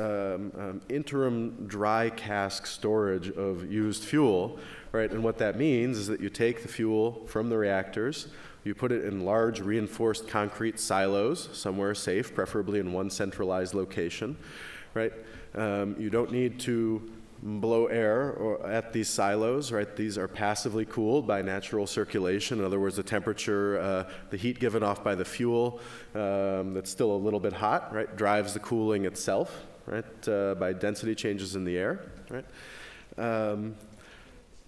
interim dry cask storage of used fuel, right? And what that means is that you take the fuel from the reactors, you put it in large reinforced concrete silos, somewhere safe, preferably in one centralized location, right? You don't need to blow air at these silos, right? These are passively cooled by natural circulation. In other words, the temperature, the heat given off by the fuel that's still a little bit hot, right, drives the cooling itself, right, by density changes in the air, right?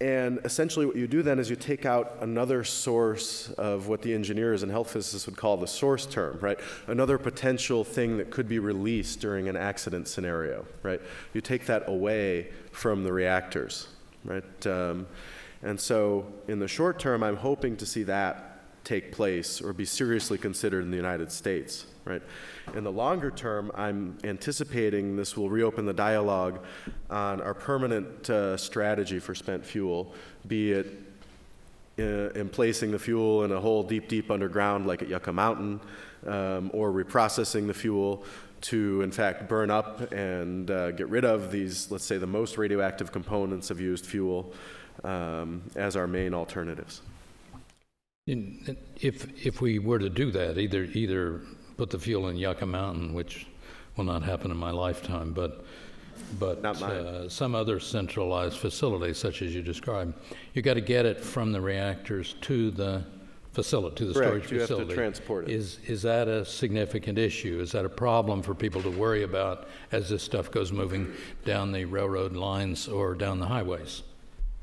And essentially what you do then is you take out another source of what the engineers and health physicists would call the source term, right? Another potential thing that could be released during an accident scenario, right? You take that away from the reactors, right? And so in the short term, I'm hoping to see that take place or be seriously considered in the United States, right? In the longer term, I'm anticipating this will reopen the dialogue on our permanent strategy for spent fuel, be it in placing the fuel in a hole deep, deep underground like at Yucca Mountain, or reprocessing the fuel to, in fact, burn up and get rid of these, let's say, the most radioactive components of used fuel as our main alternatives. If we were to do that, either put the fuel in Yucca Mountain, which will not happen in my lifetime, but some other centralized facility, such as you described, you got to get it from the reactors to the facility, to the storage facility. You have to transport it. Is that a significant issue? Is that a problem for people to worry about as this stuff goes moving down the railroad lines or down the highways?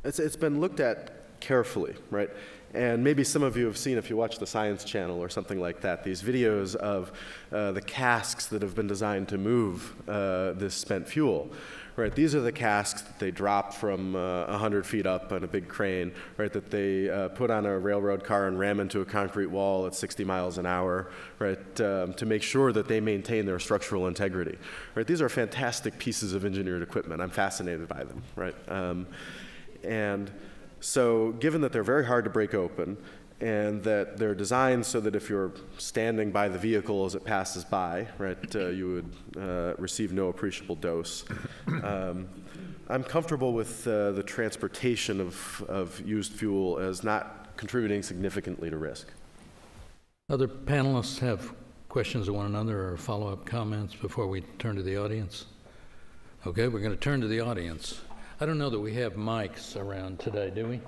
It's been looked at carefully, right? And maybe some of you have seen, if you watch the Science Channel or something like that, these videos of the casks that have been designed to move this spent fuel. Right, these are the casks that they drop from 100 feet up on a big crane, right, that they put on a railroad car and ram into a concrete wall at 60 miles an hour, right, to make sure that they maintain their structural integrity. Right, these are fantastic pieces of engineered equipment. I'm fascinated by them, right? And so given that they're very hard to break open and that they're designed so that if you're standing by the vehicle as it passes by, right, you would receive no appreciable dose. I'm comfortable with the transportation of used fuel as not contributing significantly to risk. Other panelists have questions of one another or follow-up comments before we turn to the audience? Okay, we're going to turn to the audience. I don't know that we have mics around today, do we?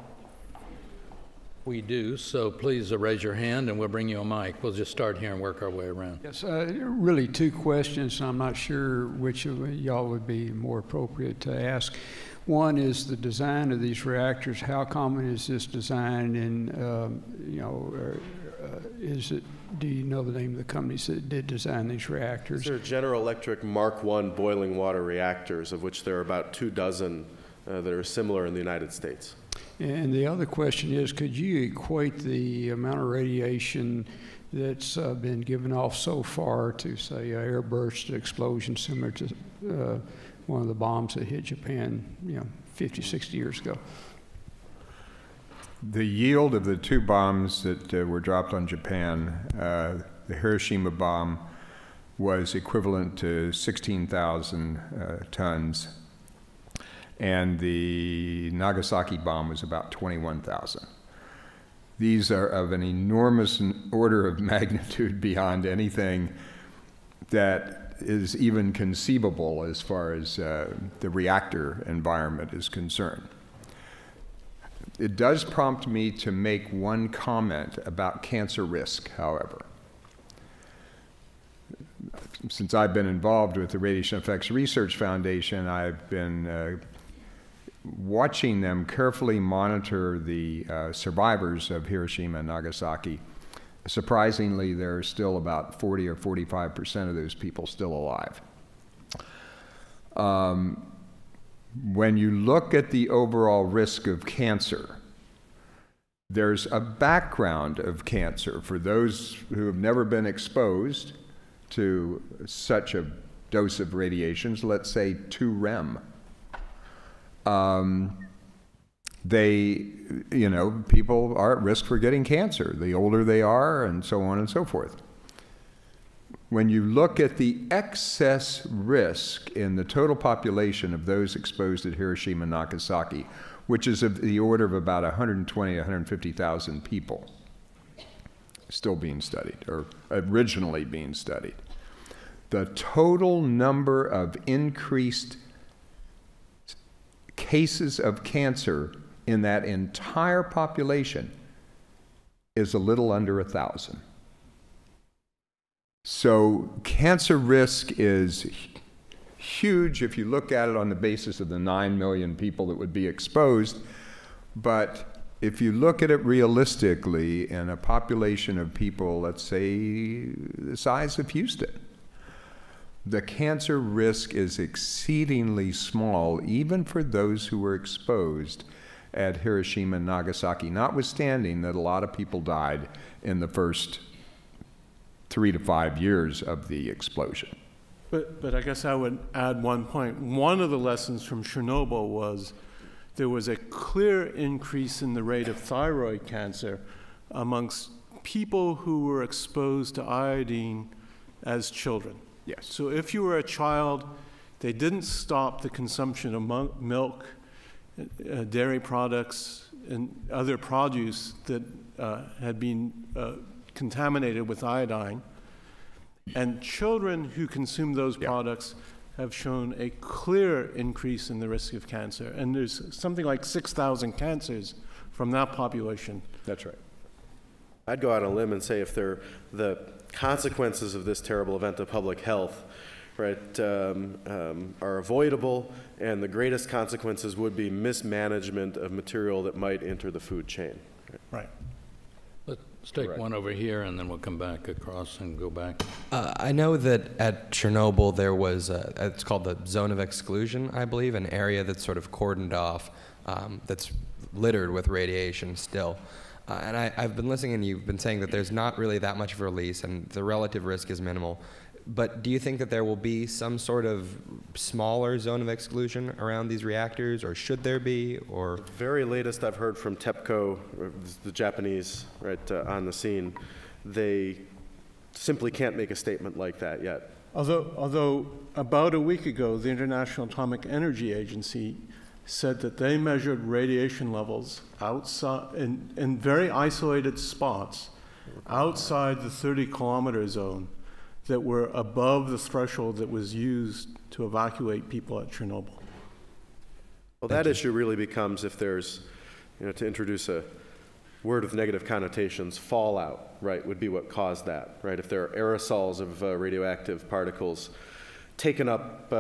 We do, so please raise your hand and we'll bring you a mic. We'll just start here and work our way around. Yes, really two questions, and I'm not sure which of y'all would be more appropriate to ask. One is the design of these reactors. How common is this design, and do you know the name of the companies that did design these reactors? These are General Electric Mark I boiling water reactors, of which there are about 24 that are similar in the United States. And the other question is, could you equate the amount of radiation that's been given off so far to, say, an airburst explosion similar to one of the bombs that hit Japan, 50, 60 years ago? The yield of the two bombs that were dropped on Japan, the Hiroshima bomb was equivalent to 16,000 tons, and the Nagasaki bomb was about 21,000. These are of an enormous order of magnitude beyond anything that is even conceivable as far as the reactor environment is concerned. It does prompt me to make one comment about cancer risk, however. Since I've been involved with the Radiation Effects Research Foundation, I've been watching them carefully monitor the survivors of Hiroshima and Nagasaki. Surprisingly, there are still about 40 or 45% of those people still alive. When you look at the overall risk of cancer, there's a background of cancer for those who have never been exposed to such a dose of radiations, let's say 2 rem. People are at risk for getting cancer the older they are, and so on and so forth. When you look at the excess risk in the total population of those exposed at Hiroshima and Nagasaki, which is of the order of about 120, 150,000 people still being studied, or originally being studied, the total number of increased cases of cancer in that entire population is a little under 1,000. So cancer risk is huge if you look at it on the basis of the 9 million people that would be exposed, but if you look at it realistically in a population of people, let's say the size of Houston, the cancer risk is exceedingly small, even for those who were exposed at Hiroshima and Nagasaki, notwithstanding that a lot of people died in the first 3 to 5 years of the explosion. But I guess I would add one point. One of the lessons from Chernobyl was there was a clear increase in the rate of thyroid cancer amongst people who were exposed to iodine as children. Yes. So if you were a child, they didn't stop the consumption of milk, dairy products, and other produce that had been contaminated with iodine. And children who consume those products have shown a clear increase in the risk of cancer. And there's something like 6,000 cancers from that population. That's right. I'd go out on a limb and say if the consequences of this terrible event to public health, right, are avoidable, and the greatest consequences would be mismanagement of material that might enter the food chain. Right. Let's take one over here, and then we'll come back across and go back. I know that at Chernobyl there was, it's called the zone of exclusion, I believe, an area that's sort of cordoned off, that's littered with radiation still. And I've been listening, and you've been saying that there's not really that much of a release, and the relative risk is minimal. But do you think that there will be some sort of smaller zone of exclusion around these reactors, or should there be, or? The very latest I've heard from TEPCO, the Japanese, right, on the scene, they simply can't make a statement like that yet. Although about a week ago, the International Atomic Energy Agency said that they measured radiation levels outside in very isolated spots outside the 30-kilometer zone that were above the threshold that was used to evacuate people at Chernobyl. Well, that issue really becomes if there's, to introduce a word with negative connotations, fallout, right, would be what caused that, right? If there are aerosols of radioactive particles taken up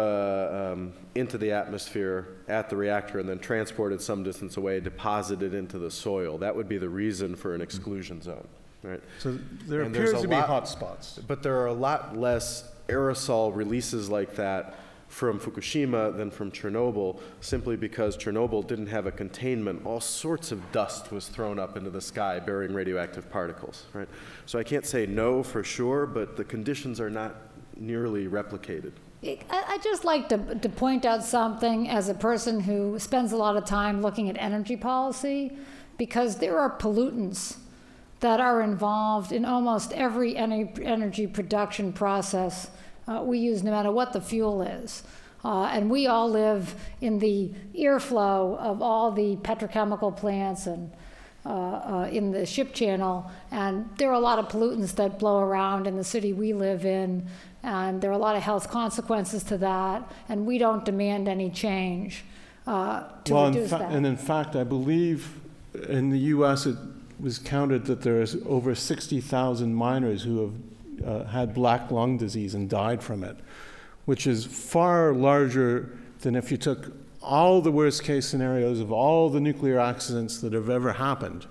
into the atmosphere at the reactor and then transported some distance away, deposited into the soil, that would be the reason for an exclusion zone, right? So there appears to be hot spots. But there are a lot less aerosol releases like that from Fukushima than from Chernobyl, simply because Chernobyl didn't have a containment. All sorts of dust was thrown up into the sky bearing radioactive particles, right? So I can't say no for sure, but the conditions are not nearly replicated. I'd just like to point out something as a person who spends a lot of time looking at energy policy, because there are pollutants that are involved in almost every energy production process we use, no matter what the fuel is. And we all live in the airflow of all the petrochemical plants and in the ship channel, and there are a lot of pollutants that blow around in the city we live in, and there are a lot of health consequences to that, and we don't demand any change to reduce that. And in fact, I believe in the U.S. it was counted that there's over 60,000 miners who have had black lung disease and died from it, which is far larger than if you took all the worst case scenarios of all the nuclear accidents that have ever happened.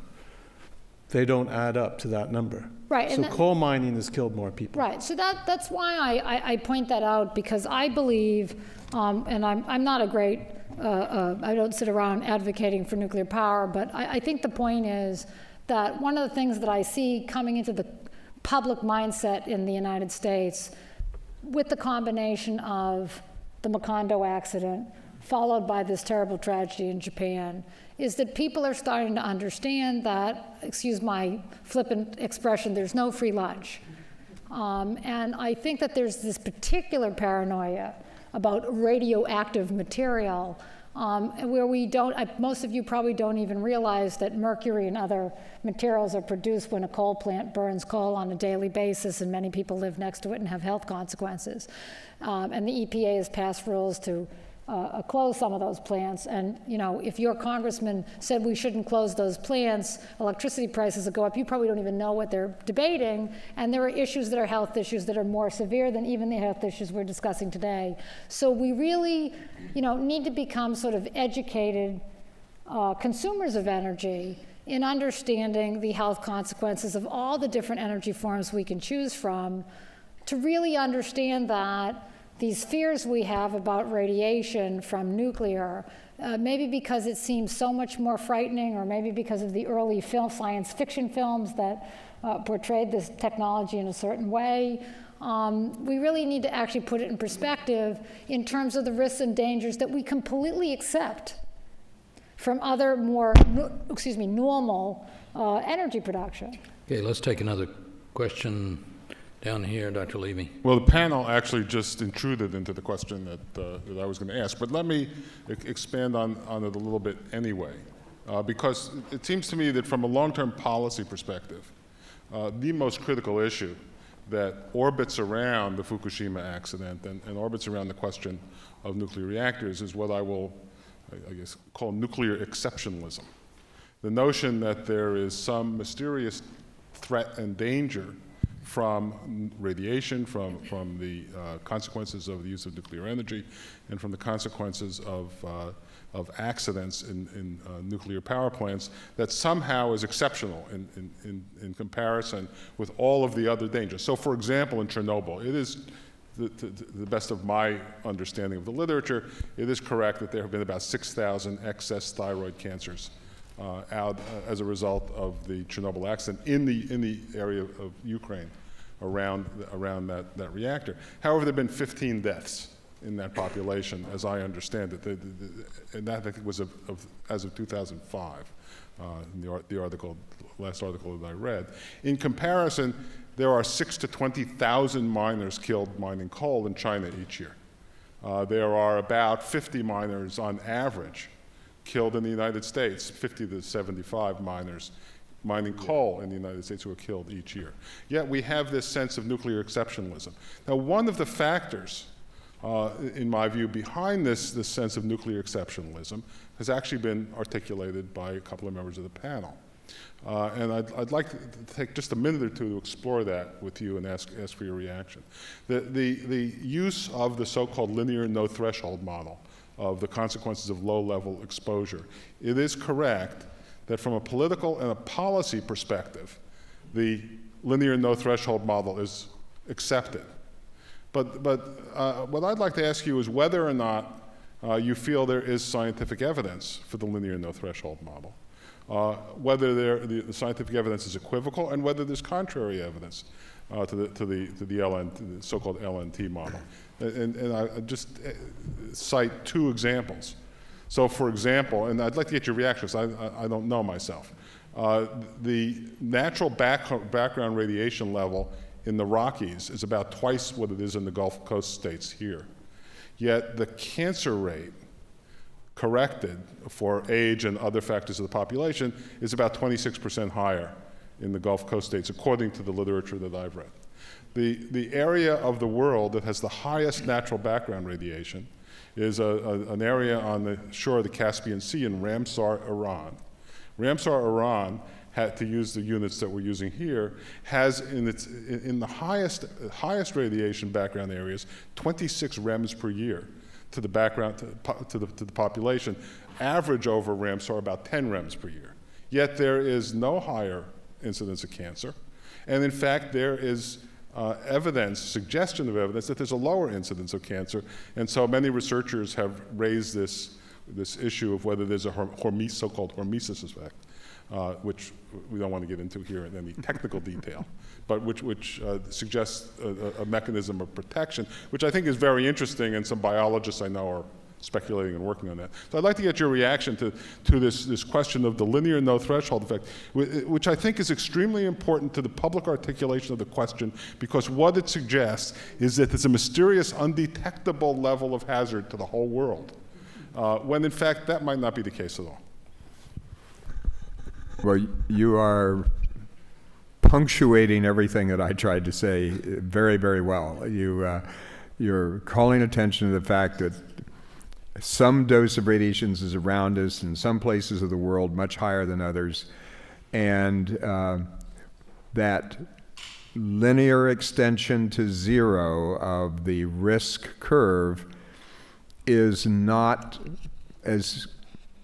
They don't add up to that number. Right. So coal mining has killed more people. Right. So that's why I point that out, because I believe, and I'm not a great, I don't sit around advocating for nuclear power, but I think the point is that one of the things that I see coming into the public mindset in the United States with the combination of the Macondo accident followed by this terrible tragedy in Japan is that people are starting to understand that, excuse my flippant expression, there's no free lunch. And I think that there's this particular paranoia about radioactive material where we don't, most of you probably don't even realize that mercury and other materials are produced when a coal plant burns coal on a daily basis, and many people live next to it and have health consequences. And the EPA has passed rules to close some of those plants. And if your congressman said we shouldn't close those plants, electricity prices will go up. You probably don't even know what they're debating. And there are issues that are health issues that are more severe than even the health issues we're discussing today. So we really, need to become sort of educated consumers of energy in understanding the health consequences of all the different energy forms we can choose from, to really understand that these fears we have about radiation from nuclear, maybe because it seems so much more frightening, or maybe because of the early science fiction films that portrayed this technology in a certain way, we really need to actually put it in perspective in terms of the risks and dangers that we completely accept from other more, normal energy production. Okay, let's take another question. Down here, Dr. Levy. Well, the panel actually just intruded into the question that I was going to ask, but let me expand on it a little bit anyway, because it seems to me that from a long-term policy perspective, the most critical issue that orbits around the Fukushima accident and orbits around the question of nuclear reactors is what I will, I guess, call nuclear exceptionalism. The notion that there is some mysterious threat and danger from radiation, from the consequences of the use of nuclear energy, and from the consequences of accidents in nuclear power plants, that somehow is exceptional in comparison with all of the other dangers. So, for example, in Chernobyl, it is, to the best of my understanding of the literature, it is correct that there have been about 6,000 excess thyroid cancers out as a result of the Chernobyl accident in the area of Ukraine around that reactor. However, there have been 15 deaths in that population, as I understand it. And that, I think, was as of 2005, the article, last article that I read. In comparison, there are 6,000 to 20,000 miners killed mining coal in China each year. There are about 50 miners on average killed in the United States, 50 to 75 miners mining coal in the United States who are killed each year. Yet we have this sense of nuclear exceptionalism. Now, one of the factors, in my view, behind this sense of nuclear exceptionalism has actually been articulated by a couple of members of the panel. And I'd like to take just a minute or two to explore that with you and ask for your reaction. The use of the so-called linear no-threshold model of the consequences of low-level exposure. It is correct that from a political and a policy perspective, the linear no-threshold model is accepted. But what I'd like to ask you is whether or not you feel there is scientific evidence for the linear no-threshold model, whether the scientific evidence is equivocal, and whether there's contrary evidence to the so-called LNT model. And I just cite two examples. So, for example, and I'd like to get your reaction because I don't know myself. The natural background radiation level in the Rockies is about twice what it is in the Gulf Coast states here. Yet the cancer rate corrected for age and other factors of the population is about 26% higher in the Gulf Coast states, according to the literature that I've read. The area of the world that has the highest natural background radiation is an area on the shore of the Caspian Sea in Ramsar, Iran. Ramsar, Iran, to use the units that we're using here, has in the highest radiation background areas 26 REMs per year to the background to the population. Average over Ramsar about 10 REMs per year. Yet there is no higher incidence of cancer, and in fact there is suggestion of evidence that there's a lower incidence of cancer, and so many researchers have raised this issue of whether there's a so-called hormesis effect, which we don't want to get into here in any technical detail, but which suggests a mechanism of protection, which I think is very interesting, and some biologists I know are speculating and working on that. So I'd like to get your reaction to this question of the linear no-threshold effect, which I think is extremely important to the public articulation of the question, because what it suggests is that there's a mysterious, undetectable level of hazard to the whole world, when in fact that might not be the case at all. Well, you are punctuating everything that I tried to say very, very well. You're calling attention to the fact that some dose of radiation is around us in some places of the world, much higher than others, and that linear extension to zero of the risk curve is not as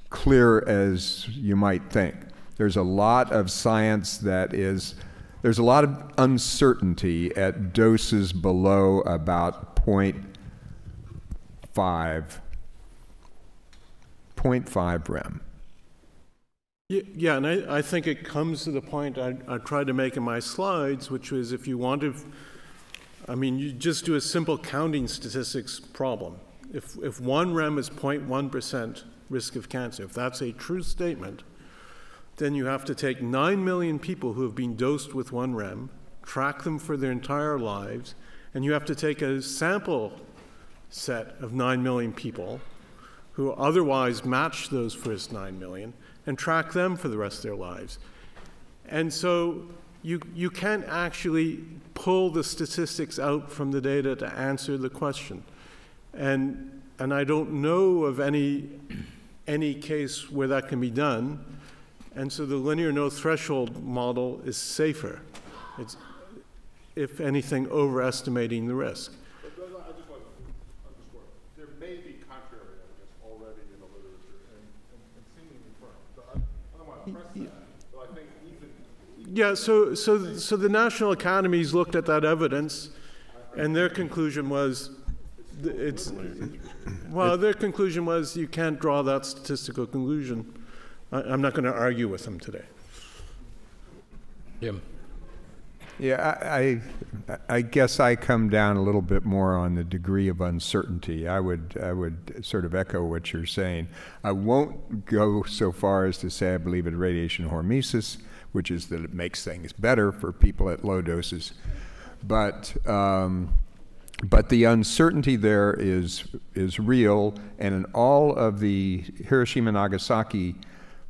clear as you might think. There's a lot of science there's a lot of uncertainty at doses below about 0.5 REM. Yeah, and I think it comes to the point I tried to make in my slides, which was if you want to, you just do a simple counting statistics problem. If 1 REM is 0.1% risk of cancer, if that's a true statement, then you have to take 9 million people who have been dosed with 1 REM, track them for their entire lives, and you have to take a sample set of 9 million people who otherwise match those first 9 million and track them for the rest of their lives. And so you can't actually pull the statistics out from the data to answer the question. And I don't know of any case where that can be done. And so the linear no-threshold model is safer. It's, if anything, overestimating the risk. I just want to underscore, there may be contrary evidence already in the literature and seemingly firm. So I don't want to press that, but I think even... Yeah, so the national academies looked at that evidence, and their conclusion was, their conclusion was you can't draw that statistical conclusion. I'm not going to argue with them today. Jim. Yeah, I guess I come down a little bit more on the degree of uncertainty. I would sort of echo what you're saying. I won't go so far as to say I believe in radiation hormesis, which is that it makes things better for people at low doses. But the uncertainty there is real, and in all of the Hiroshima and Nagasaki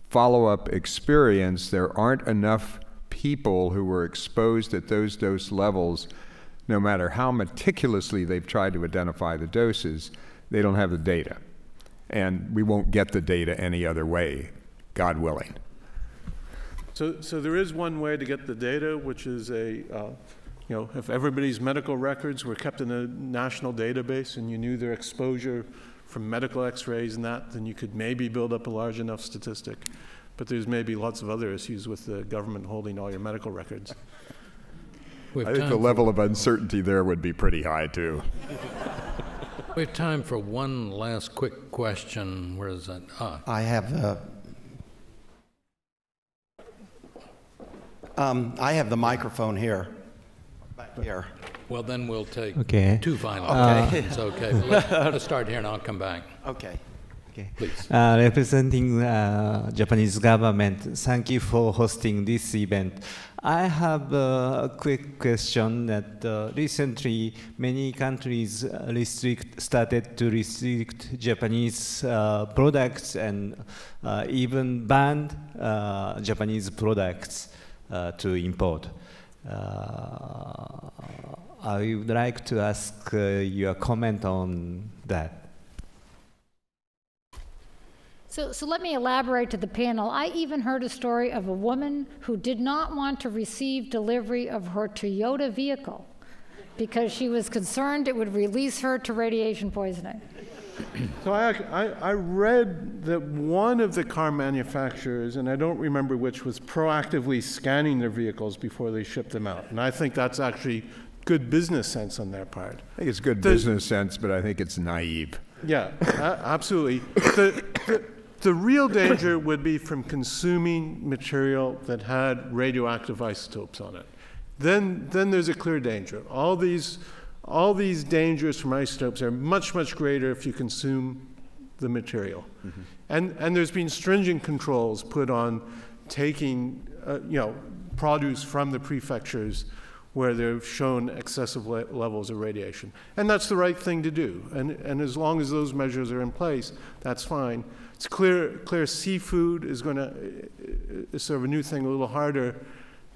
follow-up experience, there aren't enough people who were exposed at those dose levels, no matter how meticulously they've tried to identify the doses, they don't have the data. And we won't get the data any other way, God willing. So there is one way to get the data, which is if everybody's medical records were kept in a national database and you knew their exposure from medical x-rays and that, then you could maybe build up a large enough statistic. But there's maybe lots of other issues with the government holding all your medical records. I think the level of uncertainty there would be pretty high, too. We have time for one last quick question. Where is that? I have the microphone here, back here. Well, then we'll take two final questions. Okay. Let's start here, and I'll come back. Okay. Please. Representing Japanese government, thank you for hosting this event. I have a quick question that recently many countries started to restrict Japanese products and even banned Japanese products to import. I would like to ask your comment on that. So let me elaborate to the panel. I even heard a story of a woman who did not want to receive delivery of her Toyota vehicle because she was concerned it would release her to radiation poisoning. So I read that one of the car manufacturers, and I don't remember which, was proactively scanning their vehicles before they shipped them out. And I think that's actually good business sense on their part. I think it's good business sense, but I think it's naive. Yeah, absolutely. The real danger would be from consuming material that had radioactive isotopes on it. Then there's a clear danger. All these dangers from isotopes are much, much greater if you consume the material. Mm-hmm. And there's been stringent controls put on taking produce from the prefectures where they've shown excessive levels of radiation. And that's the right thing to do. And as long as those measures are in place, that's fine. It's clear seafood is going to sort of a new thing, a little harder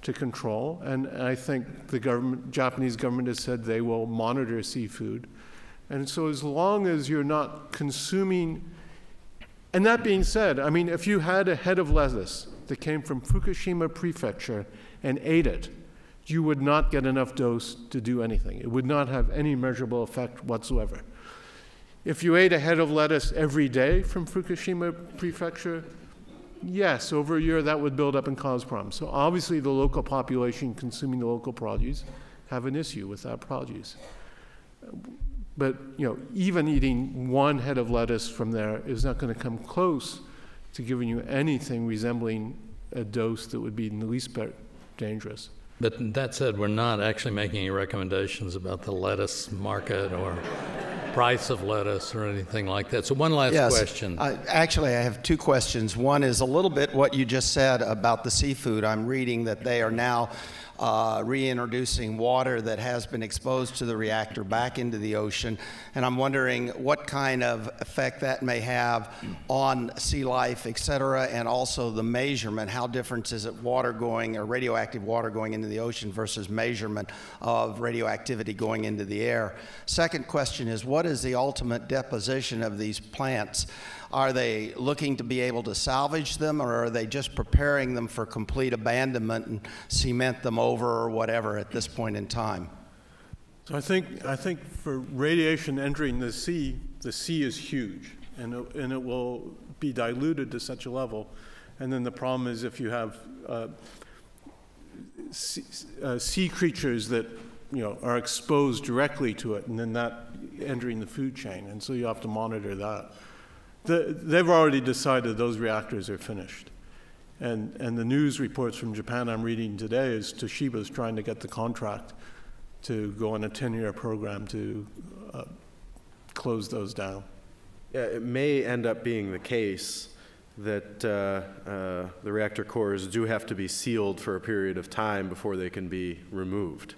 to control. And I think the Japanese government has said they will monitor seafood. And so as long as you're not consuming, and that being said, I mean, if you had a head of lettuce that came from Fukushima prefecture and ate it, you would not get enough dose to do anything. It would not have any measurable effect whatsoever. If you ate a head of lettuce every day from Fukushima prefecture, yes, over a year that would build up and cause problems. So obviously the local population consuming the local produce have an issue with that produce. But even eating one head of lettuce from there is not going to come close to giving you anything resembling a dose that would be in the least bit dangerous. But that said, we're not actually making any recommendations about the lettuce market or price of lettuce or anything like that. So one last question. Actually, I have two questions. One is a little bit what you just said about the seafood. I'm reading that they are now reintroducing water that has been exposed to the reactor back into the ocean. And I'm wondering what kind of effect that may have on sea life, et cetera, and also the measurement. How different is it water going, or radioactive water going into the ocean versus measurement of radioactivity going into the air? Second question is, what is the ultimate deposition of these plants? Are they looking to be able to salvage them, or are they just preparing them for complete abandonment and cement them over or whatever at this point in time? So I think for radiation entering the sea is huge, and it will be diluted to such a level. And then the problem is if you have sea creatures that are exposed directly to it, and then that entering the food chain, and so you have to monitor that. They've already decided those reactors are finished. And the news reports from Japan I'm reading today is Toshiba's trying to get the contract to go on a 10-year program to close those down. Yeah, it may end up being the case that the reactor cores do have to be sealed for a period of time before they can be removed,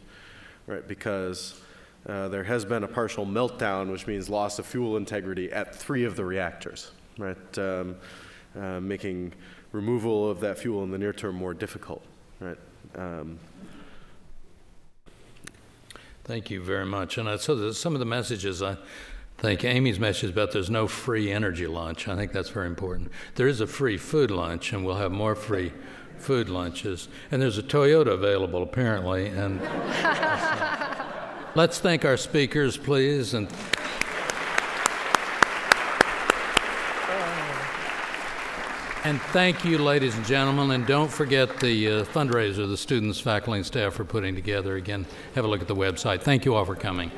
right? Because there has been a partial meltdown, which means loss of fuel integrity at 3 of the reactors, right? Making removal of that fuel in the near term more difficult, right? Thank you very much. And so some of the messages, I think Amy's message about there's no free energy lunch, I think that's very important. There is a free food lunch, and we'll have more free food lunches. And there's a Toyota available, apparently. And let's thank our speakers, please. And thank you, ladies and gentlemen, and don't forget the fundraiser the students, faculty, and staff are putting together. Again, have a look at the website. Thank you all for coming.